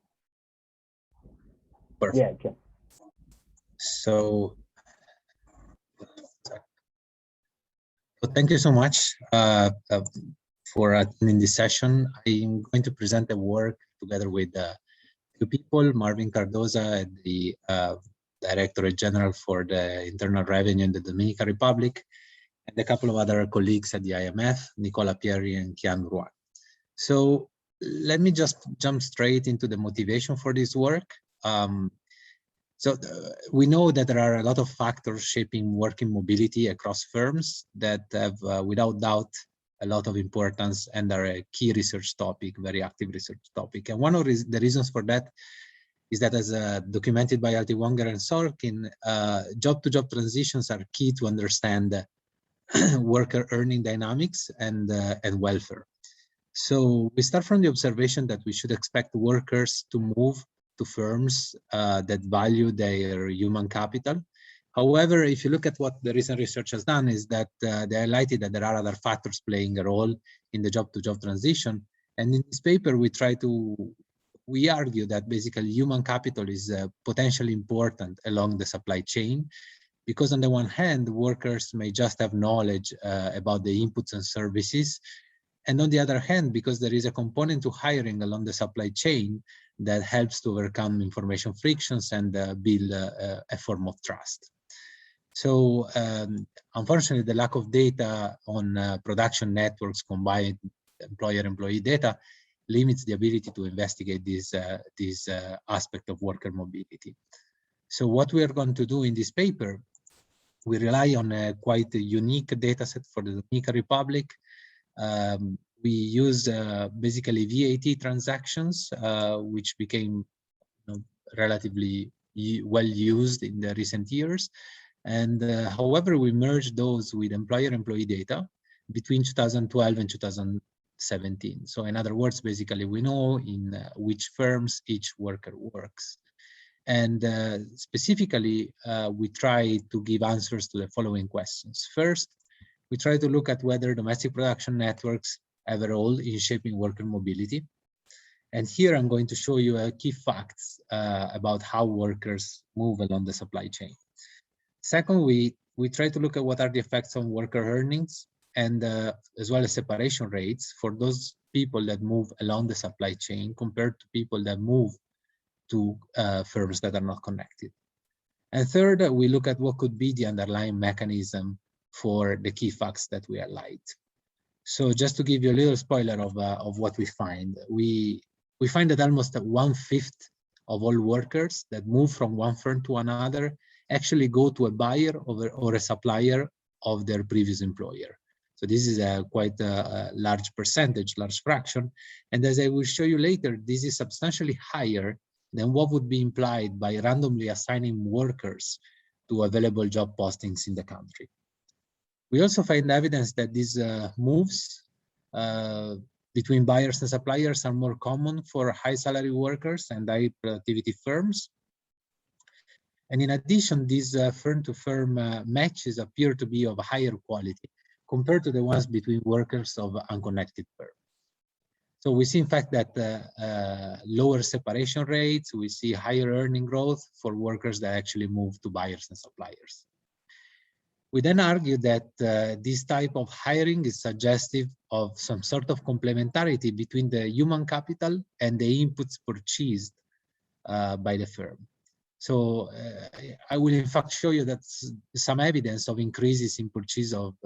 Perfect. Yeah, I can. So thank you so much for attending this session. I'm going to present the work together with two people, Marvin Cardoza, the Directorate General for the Internal Revenue in the Dominican Republic, and a couple of other colleagues at the IMF, Nicola Pieri and Kian Ruan. So let me just jump straight into the motivation for this work. We know that there are a lot of factors shaping working mobility across firms that have, without doubt, a lot of importance and are a key research topic, very active research topic. And one of the reasons for that is that, as documented by Altiwanger and Sorkin, job-to-job transitions are key to understand worker earning dynamics and welfare. So we start from the observation that we should expect workers to move to firms that value their human capital. However, if you look at what the recent research has done, is that they highlighted that there are other factors playing a role in the job-to-job transition, And in this paper, we argue that basically human capital is potentially important along the supply chain, because on the one hand, workers may just have knowledge about the inputs and services. And on the other hand, because there is a component to hiring along the supply chain that helps to overcome information frictions and build a form of trust. So unfortunately, the lack of data on production networks combined employer-employee data limits the ability to investigate this aspect of worker mobility. So what we are going to do in this paper, we rely on a quite unique data set for the Dominican Republic. We use basically VAT transactions, which became relatively well used in the recent years. And however, we merged those with employer-employee data between 2012 and 2017. So in other words, basically, we know in which firms each worker works. And specifically, we try to give answers to the following questions. First, we try to look at whether domestic production networks have a role in shaping worker mobility. And here I'm going to show you key facts about how workers move along the supply chain. Second, we try to look at what are the effects on worker earnings and as well as separation rates for those people that move along the supply chain compared to people that move to firms that are not connected. And third, we look at what could be the underlying mechanism for the key facts that we highlight. So just to give you a little spoiler of what we find, we find that almost 1/5 of all workers that move from one firm to another actually go to a buyer or a supplier of their previous employer. So this is quite a large percentage, large fraction. And as I will show you later, this is substantially higher than what would be implied by randomly assigning workers to available job postings in the country. We also find evidence that these moves between buyers and suppliers are more common for high salary workers and high productivity firms. And in addition, these firm-to-firm matches appear to be of higher quality compared to the ones between workers of unconnected firms. So we see, in fact, that lower separation rates, we see higher earning growth for workers that actually move to buyers and suppliers. We then argue that this type of hiring is suggestive of some sort of complementarity between the human capital and the inputs purchased by the firm. So I will in fact show you that some evidence of increases in purchase of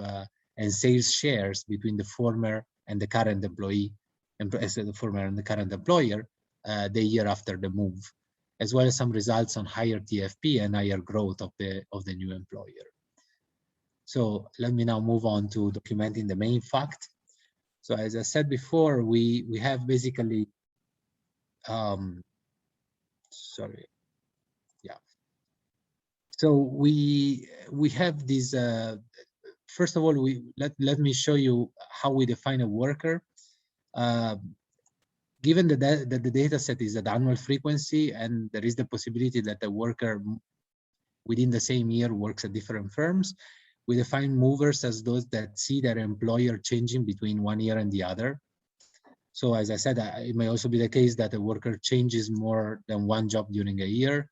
and sales shares between the former and the current employee, the former and the current employer, the year after the move, as well as some results on higher TFP and higher growth of the new employer. So let me now move on to documenting the main fact. So as I said before, we have basically, sorry, yeah. So we have this. First of all, let me show you how we define a worker. Given that the data set is at annual frequency and there is the possibility that a worker within the same year works at different firms, we define movers as those that see their employer changing between one year and the other. So as I said, it may also be the case that a worker changes more than one job during a year.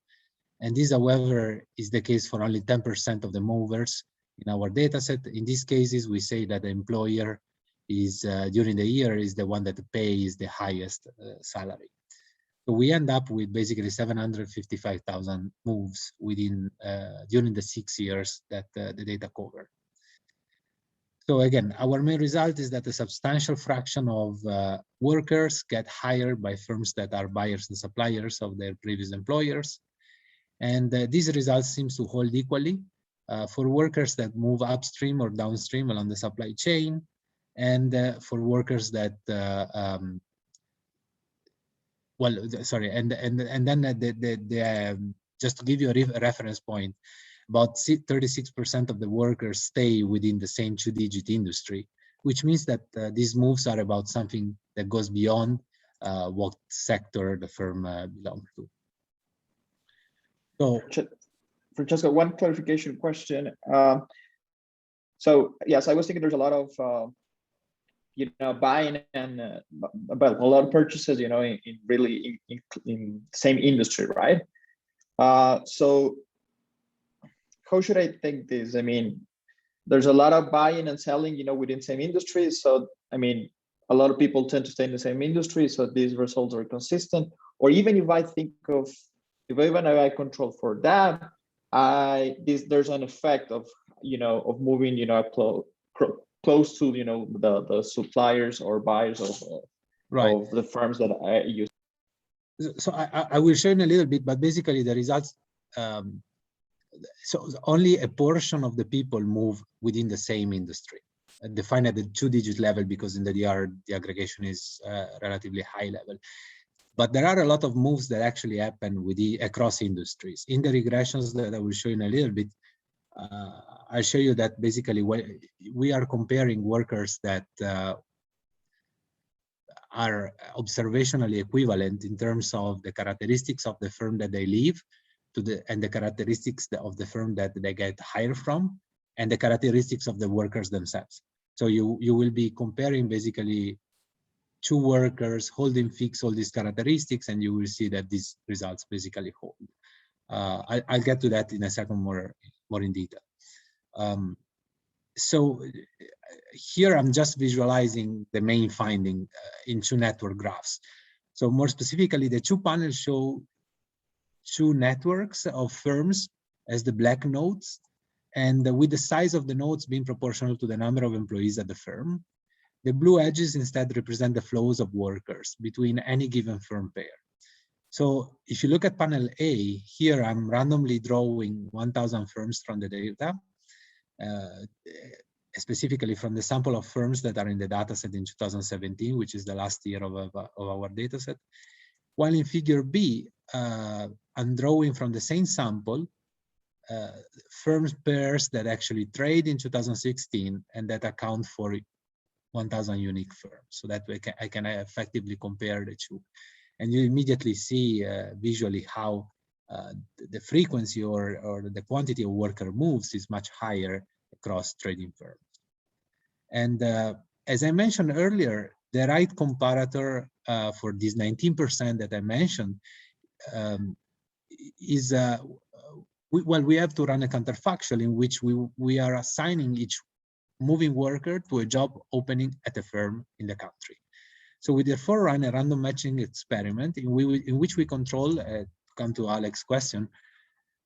And this, however, is the case for only 10% of the movers in our data set. In these cases, we say that the employer is during the year is the one that pays the highest salary. So we end up with basically 755,000 moves within during the 6 years that the data cover. So again, our main result is that a substantial fraction of workers get hired by firms that are buyers and suppliers of their previous employers. And these results seem to hold equally for workers that move upstream or downstream along the supply chain, and for workers that just to give you a reference point, about 36% of the workers stay within the same two-digit industry, which means that these moves are about something that goes beyond what sector the firm belongs to. So, Francesco, one clarification question. So yes, I was thinking there's a lot of buying and but a lot of purchases, in really in same industry, right? So how should I think this? I mean, there's a lot of buying and selling, within same industry. So, I mean, a lot of people tend to stay in the same industry. So these results are consistent. Or even if I think of, if I control for that, there's an effect of, of moving, close to, the suppliers or buyers Right. of the firms that I use. So I will show you in a little bit, but basically the results, so only a portion of the people move within the same industry, defined at the 2-digit level, because in the DR, the aggregation is relatively high level. But there are a lot of moves that actually happen across industries. In the regressions that I will show you in a little bit, I'll show you that basically we are comparing workers that are observationally equivalent in terms of the characteristics of the firm that they leave and the characteristics of the firm that they get hired from, and the characteristics of the workers themselves. So you will be comparing basically two workers holding fixed all these characteristics, and you will see that these results basically hold. I'll get to that in a second more in detail. So here I'm just visualizing the main finding in two network graphs. So more specifically, the two panels show two networks of firms as the black nodes, and with the size of the nodes being proportional to the number of employees at the firm. The blue edges instead represent the flows of workers between any given firm pair. So if you look at panel A, here I'm randomly drawing 1,000 firms from the data, specifically from the sample of firms that are in the dataset in 2017, which is the last year of our dataset. While in figure B, I'm drawing from the same sample firms pairs that actually trade in 2016 and that account for 1,000 unique firms. So that way I can effectively compare the two. And you immediately see visually how the frequency or the quantity of worker moves is much higher across trading firms. And as I mentioned earlier, the right comparator for this 19% that I mentioned is, we have to run a counterfactual in which we are assigning each moving worker to a job opening at a firm in the country. So we therefore run a random matching experiment in which we control, come to Alex's question,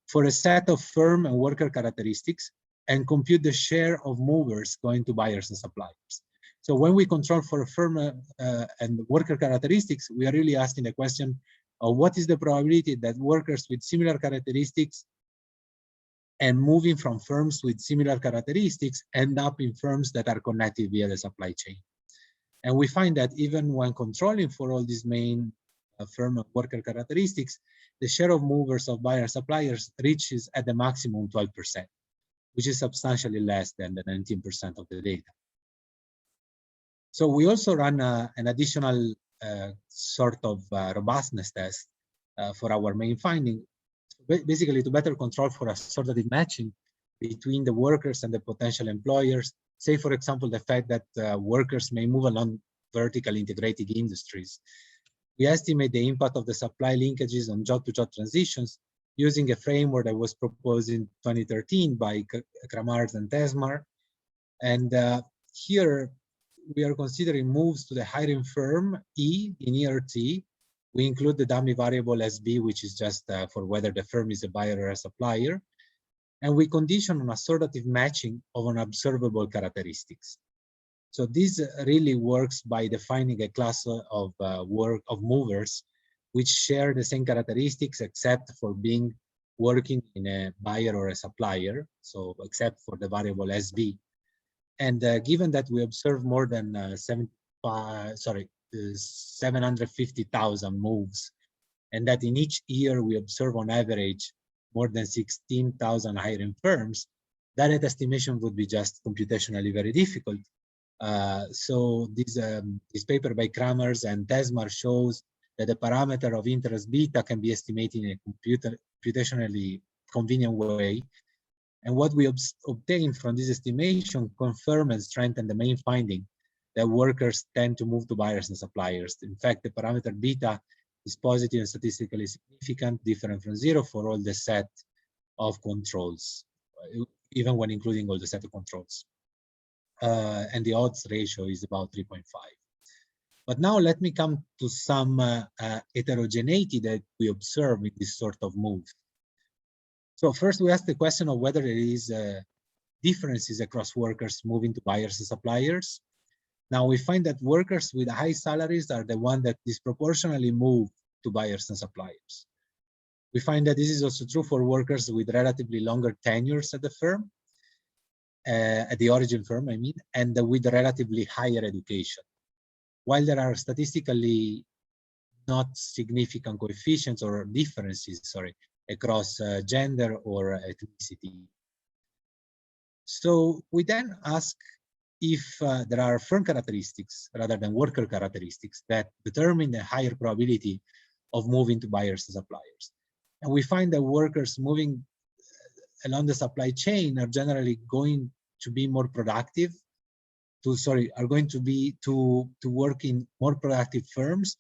for a set of firm and worker characteristics and compute the share of movers going to buyers and suppliers. So when we control for a firm and worker characteristics, we are really asking the question of what is the probability that workers with similar characteristics and moving from firms with similar characteristics end up in firms that are connected via the supply chain. And we find that even when controlling for all these main firm and worker characteristics, the share of movers of buyer suppliers reaches at the maximum 12%, which is substantially less than the 19% of the data. So we also run an additional sort of robustness test for our main finding, basically to better control for assortative matching between the workers and the potential employers. Say, for example, the fact that workers may move along vertically integrated industries. We estimate the impact of the supply linkages on job-to-job transitions using a framework that was proposed in 2013 by Kramars and Tesmar. And here we are considering moves to the hiring firm E in ERT. We include the dummy variable SB, which is just for whether the firm is a buyer or a supplier. And we condition on assortative matching of unobservable characteristics. So this really works by defining a class of movers which share the same characteristics except for being working in a buyer or a supplier, so except for the variable SB. And given that we observe more than 750,000 moves, and that in each year we observe on average more than 16,000 hiring firms, that estimation would be just computationally very difficult. So this paper by Kramars and Tesmar shows that the parameter of interest beta can be estimated in a computationally convenient way. And what we obtain from this estimation confirm and strengthen the main finding that workers tend to move to buyers and suppliers. In fact, the parameter beta is positive and statistically significant, different from 0 for all the set of controls, even when including all the set of controls. And the odds ratio is about 3.5. But now let me come to some heterogeneity that we observe in this sort of move. So first we ask the question of whether there is differences across workers moving to buyers and suppliers. Now we find that workers with high salaries are the ones that disproportionately move to buyers and suppliers. We find that this is also true for workers with relatively longer tenures at the firm, at the origin firm, I mean, and with relatively higher education. While there are statistically not significant coefficients or differences, sorry, across gender or ethnicity. So we then ask if there are firm characteristics rather than worker characteristics that determine the higher probability of moving to buyers and suppliers. And we find that workers moving along the supply chain are generally going to be more productive, are going to be to work in more productive firms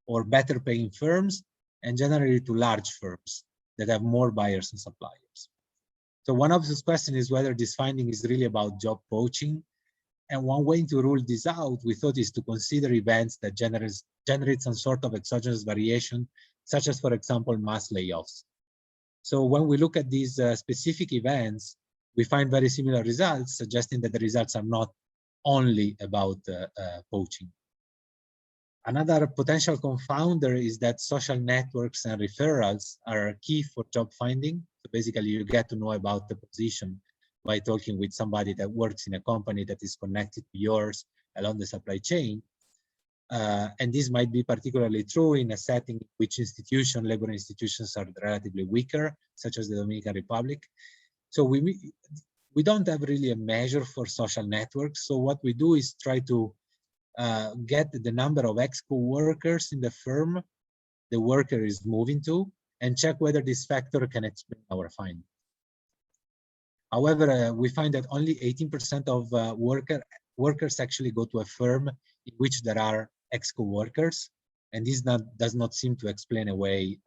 or better paying firms, and generally to large firms that have more buyers and suppliers. So one obvious question is whether this finding is really about job poaching. And one way to rule this out, we thought, is to consider events that generate some sort of exogenous variation, such as, for example, mass layoffs. So when we look at these specific events, we find very similar results, suggesting that the results are not only about poaching. Another potential confounder is that social networks and referrals are key for job finding. So basically, you get to know about the position by talking with somebody that works in a company that is connected to yours along the supply chain. And this might be particularly true in a setting in which labor institutions are relatively weaker, such as the Dominican Republic. So we don't have really a measure for social networks. So what we do is try to get the number of ex-co-workers in the firm the worker is moving to, and check whether this factor can explain our finding. However, we find that only 18% of workers actually go to a firm in which there are ex-co-workers, and this does not seem to explain away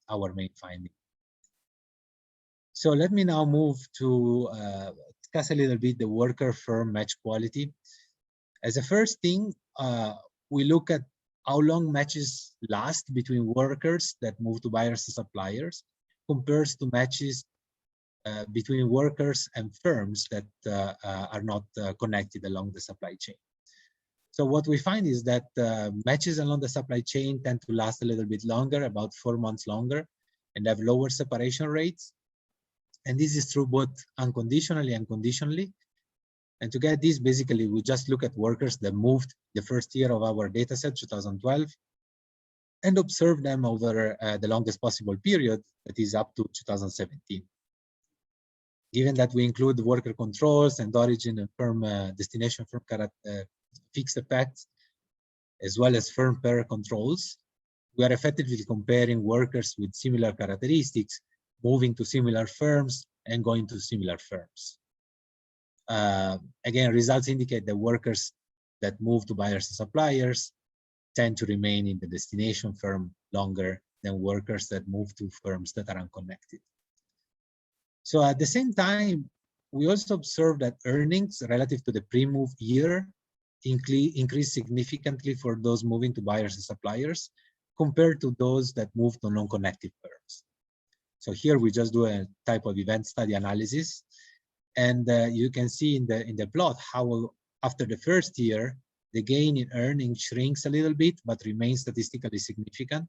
our main finding. So let me now move to discuss a little bit the worker-firm match quality. As a first thing, we look at how long matches last between workers that move to buyers and suppliers compared to matches between workers and firms that are not connected along the supply chain. So what we find is that matches along the supply chain tend to last a little bit longer, about 4 months longer, and have lower separation rates. And this is true both unconditionally and conditionally. And to get this, basically, we just look at workers that moved the first year of our dataset, 2012, and observe them over the longest possible period, that is up to 2017. Given that we include worker controls and origin and firm destination firm fixed effects, as well as firm pair controls, we are effectively comparing workers with similar characteristics, moving to similar firms and going to similar firms. Again, results indicate that workers that move to buyers and suppliers tend to remain in the destination firm longer than workers that move to firms that are unconnected. So at the same time, we also observe that earnings relative to the pre-move year increase significantly for those moving to buyers and suppliers compared to those that move to non-connected firms. So here we just do a type of event study analysis, and you can see in the plot how after the first year, the gain in earnings shrinks a little bit, but remains statistically significant.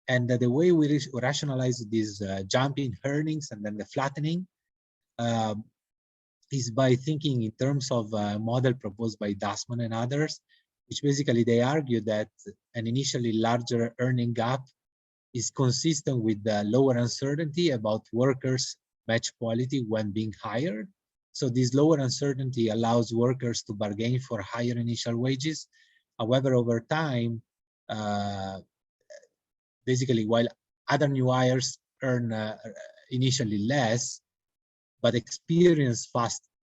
And the way we rationalize this jump in earnings and then the flattening is by thinking in terms of a model proposed by Dasman and others, which basically they argue that an initially larger earning gap is consistent with the lower uncertainty about workers' match quality when being hired. So this lower uncertainty allows workers to bargain for higher initial wages. However, over time, basically, while other new hires earn initially less, but experience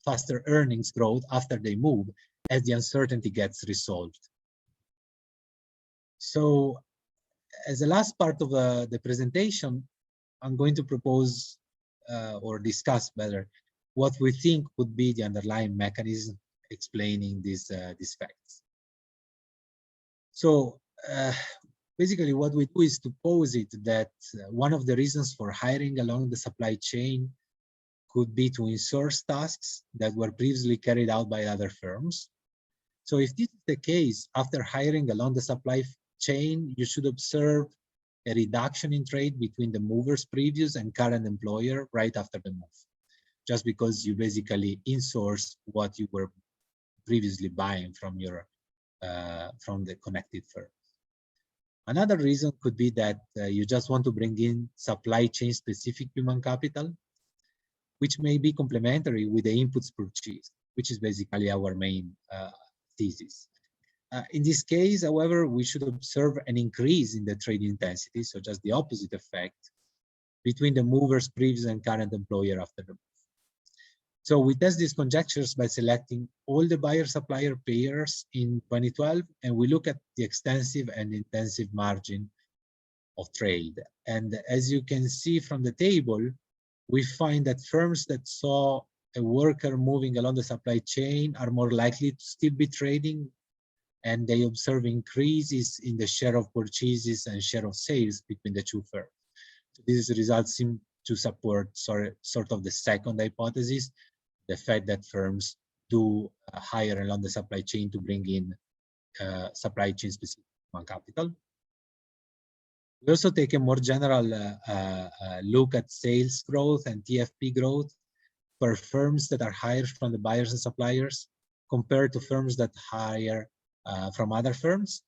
faster earnings growth after they move, as the uncertainty gets resolved. So as the last part of the presentation, I'm going to propose or discuss better what we think would be the underlying mechanism explaining these facts. So basically what we do is to posit that one of the reasons for hiring along the supply chain could be to insource tasks that were previously carried out by other firms. So if this is the case, after hiring along the supply chain, you should observe a reduction in trade between the mover's previous and current employer right after the move, just because you basically insource what you were previously buying from your from the connected firm. Another reason could be that you just want to bring in supply chain specific human capital, which may be complementary with the inputs purchased, which is basically our main thesis. In this case, however, we should observe an increase in the trade intensity, so just the opposite effect between the mover's previous and current employer after the move. So we test these conjectures by selecting all the buyer-supplier pairs in 2012, and we look at the extensive and intensive margin of trade. And as you can see from the table, we find that firms that saw a worker moving along the supply chain are more likely to still be trading, and they observe increases in the share of purchases and share of sales between the two firms. So these results seem to support sort of the second hypothesis, the fact that firms do hire along the supply chain to bring in supply chain specific human capital. We also take a more general look at sales growth and TFP growth for firms that are hired from the buyers and suppliers compared to firms that hire from other firms.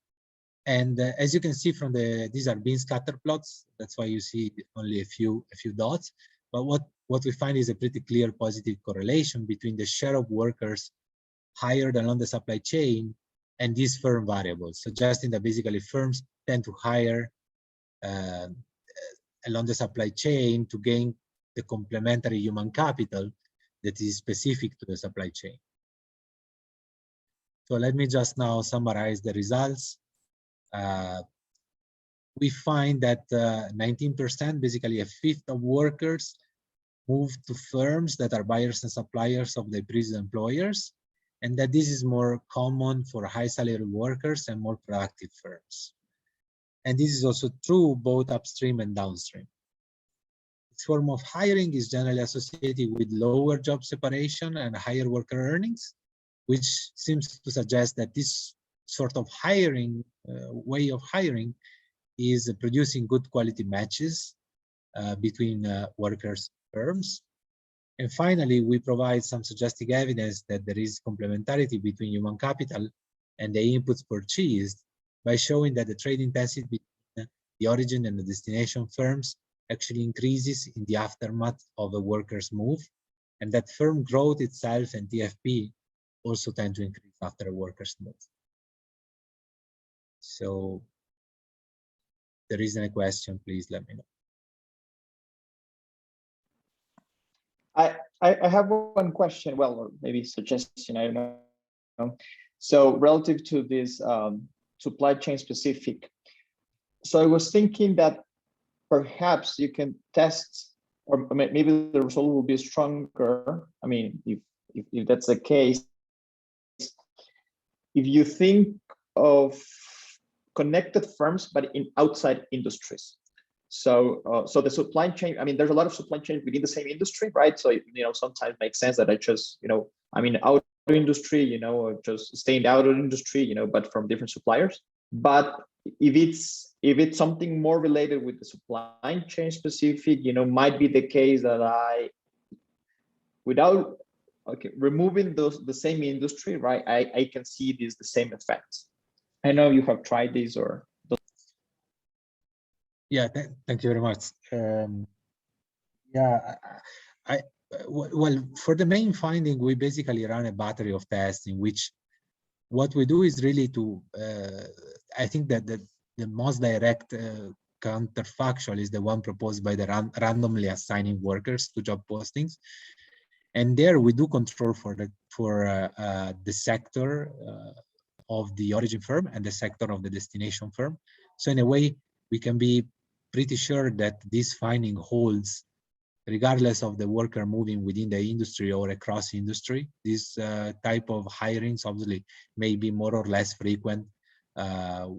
And as you can see from these are bin scatter plots. That's why you see only a few dots. But what we find is a pretty clear positive correlation between the share of workers hired along the supply chain and these firm variables, suggesting that basically firms tend to hire along the supply chain to gain the complementary human capital that is specific to the supply chain. So let me just now summarize the results. We find that 19%, basically a fifth of workers, move to firms that are buyers and suppliers of the previous employers, and that this is more common for high salary workers and more productive firms. And this is also true both upstream and downstream. This form of hiring is generally associated with lower job separation and higher worker earnings, which seems to suggest that this sort of hiring, way of hiring, is producing good quality matches between workers and firms. And finally, we provide some suggestive evidence that there is complementarity between human capital and the inputs purchased by showing that the trade intensity between the origin and the destination firms actually increases in the aftermath of a worker's move, and that firm growth itself and TFP also tend to increase after a worker's move. So if there isn't a question, please let me know. I have one question, well, or maybe suggestion, I don't know. So relative to this supply chain specific, so I was thinking that perhaps you can test, or maybe the result will be stronger. I mean, if that's the case, if you think of connected firms, but in outside industries. So the supply chain, I mean, there's a lot of supply chain within the same industry, right? So, sometimes it makes sense that I just, I'm in auto industry, or just stay in the auto industry, but from different suppliers. But if it's something more related with the supply chain specific, might be the case that without removing the same industry, right? I can see the same effects. I know you have tried these or. Yeah, thank you very much. Yeah, well, for the main finding, we basically run a battery of tests in which what we do is really to, I think that the most direct counterfactual is the one proposed by the randomly assigning workers to job postings. And there we do control for the sector of the origin firm and the sector of the destination firm. So in a way, we can be pretty sure that this finding holds regardless of the worker moving within the industry or across industry. This type of hirings obviously may be more or less frequent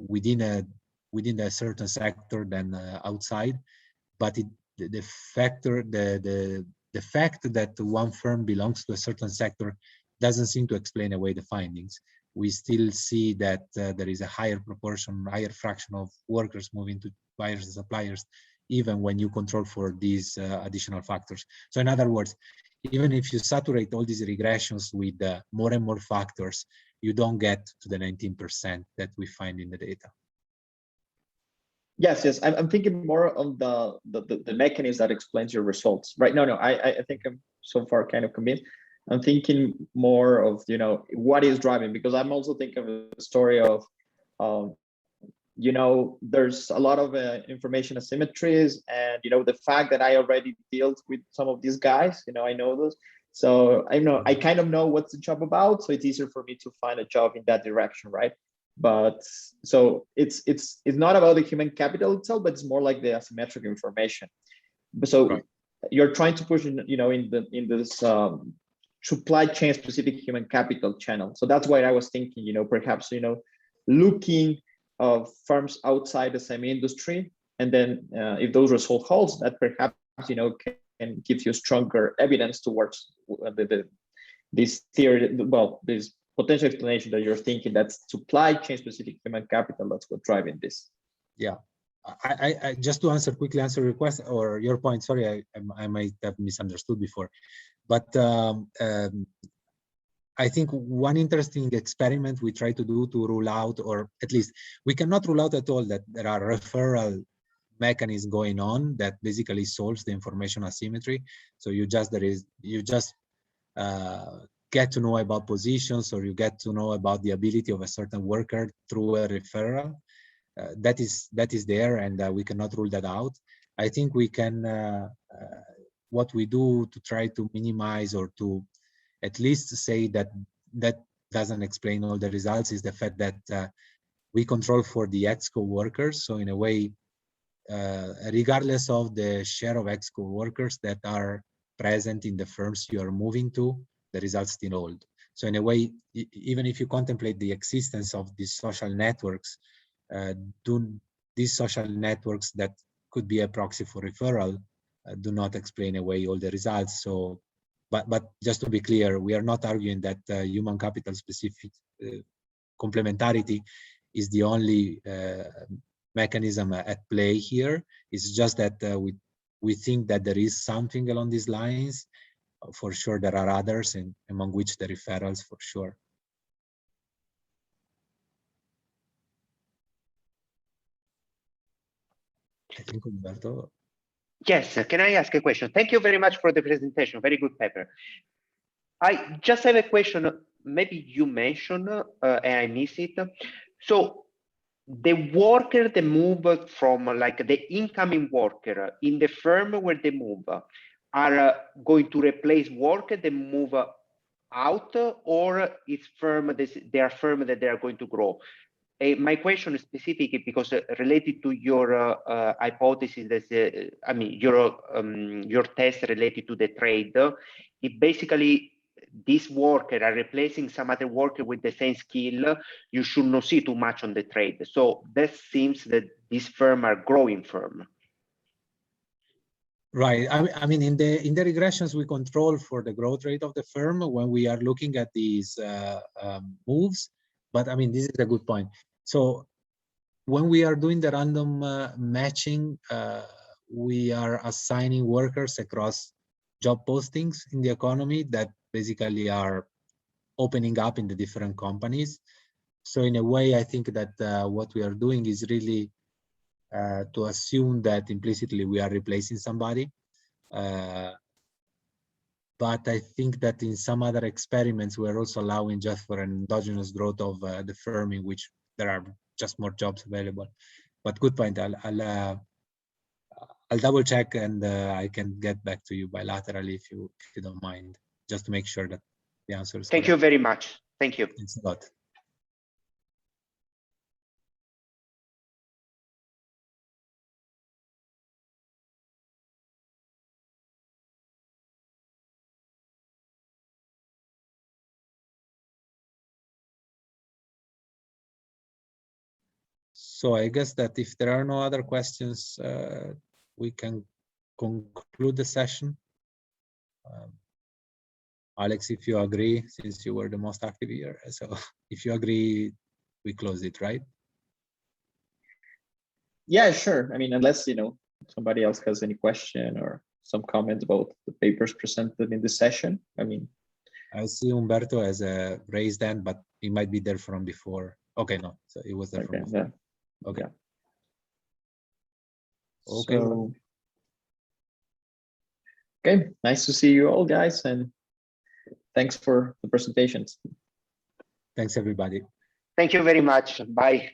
within a certain sector than outside, but the fact that one firm belongs to a certain sector doesn't seem to explain away the findings. We still see that there is a higher fraction of workers moving to buyers and suppliers, even when you control for these additional factors. So in other words, even if you saturate all these regressions with more and more factors, you don't get to the 19% that we find in the data. Yes, I'm thinking more on the mechanism that explains your results, right? No, I think I'm so far kind of convinced. I'm thinking more of, you know, what is driving, because I'm also thinking of a story of, you know, there's a lot of information asymmetries, and, you know, the fact that I already dealt with some of these guys, you know, I know those. So I kind of know what's the job about, so it's easier for me to find a job in that direction, right? But so it's not about the human capital itself, but it's more like the asymmetric information. So right. You're trying to push in this supply chain specific human capital channel. So that's why I was thinking, you know, perhaps, you know, looking of firms outside the same industry, and then if those results holds, that perhaps, you know, can give you stronger evidence towards this theory, well, this potential explanation that you're thinking, that's supply chain specific human capital, that's what's driving this. Yeah, I just to quickly answer your question or your point, sorry, I might have misunderstood before, but I think one interesting experiment we try to do to rule out, or at least we cannot rule out at all, that there are referral mechanisms going on that basically solves the information asymmetry. So you just get to know about positions, or you get to know about the ability of a certain worker through a referral. That is there, and we cannot rule that out. I think we can, what we do to try to minimize or to at least say that that doesn't explain all the results is the fact that we control for the EXCO workers. So in a way, regardless of the share of EXCO workers that are present in the firms you are moving to, the results still hold. So in a way, even if you contemplate the existence of these social networks, these social networks that could be a proxy for referral do not explain away all the results. So, but just to be clear, we are not arguing that human capital specific complementarity is the only mechanism at play here. It's just that we think that there is something along these lines. For sure, there are others, and among which the referrals, for sure. I think Umberto. Yes, can I ask a question? Thank you very much for the presentation. Very good paper. I just have a question. Maybe you mentioned and I missed it. So the worker they move from, like the incoming worker in the firm where they move, are going to replace worker they move out, or it's firm, they are firm that they are going to grow? My question is specific because related to your hypothesis, that I mean your test related to the trade, it basically this worker are replacing some other worker with the same skill, you should not see too much on the trade. So that seems that this firm are growing firm. Right. I mean, in the regressions, we control for the growth rate of the firm when we are looking at these moves. But I mean, this is a good point. So when we are doing the random matching, we are assigning workers across job postings in the economy that basically are opening up in the different companies. So in a way, I think that what we are doing is really to assume that implicitly we are replacing somebody. But I think that in some other experiments, we're also allowing just for an endogenous growth of the firm in which there are just more jobs available. But good point. I'll double check, and I can get back to you bilaterally if you don't mind. just to make sure that the answer is Thank you correct. very much. Thank you. Thanks a lot. So I guess that if there are no other questions, we can conclude the session. Alex, if you agree, since you were the most active here, so if you agree, we close it, right? Yeah, sure. I mean, unless, somebody else has any question or some comments about the papers presented in this session. I mean, I see Humberto as a raised hand, but he might be there from before. Okay, no, so it was there okay, from before. yeah. Okay. Yeah. Okay. So, okay, nice to see you all, guys, and thanks for the presentations. Thanks, everybody. Thank you very much. Bye.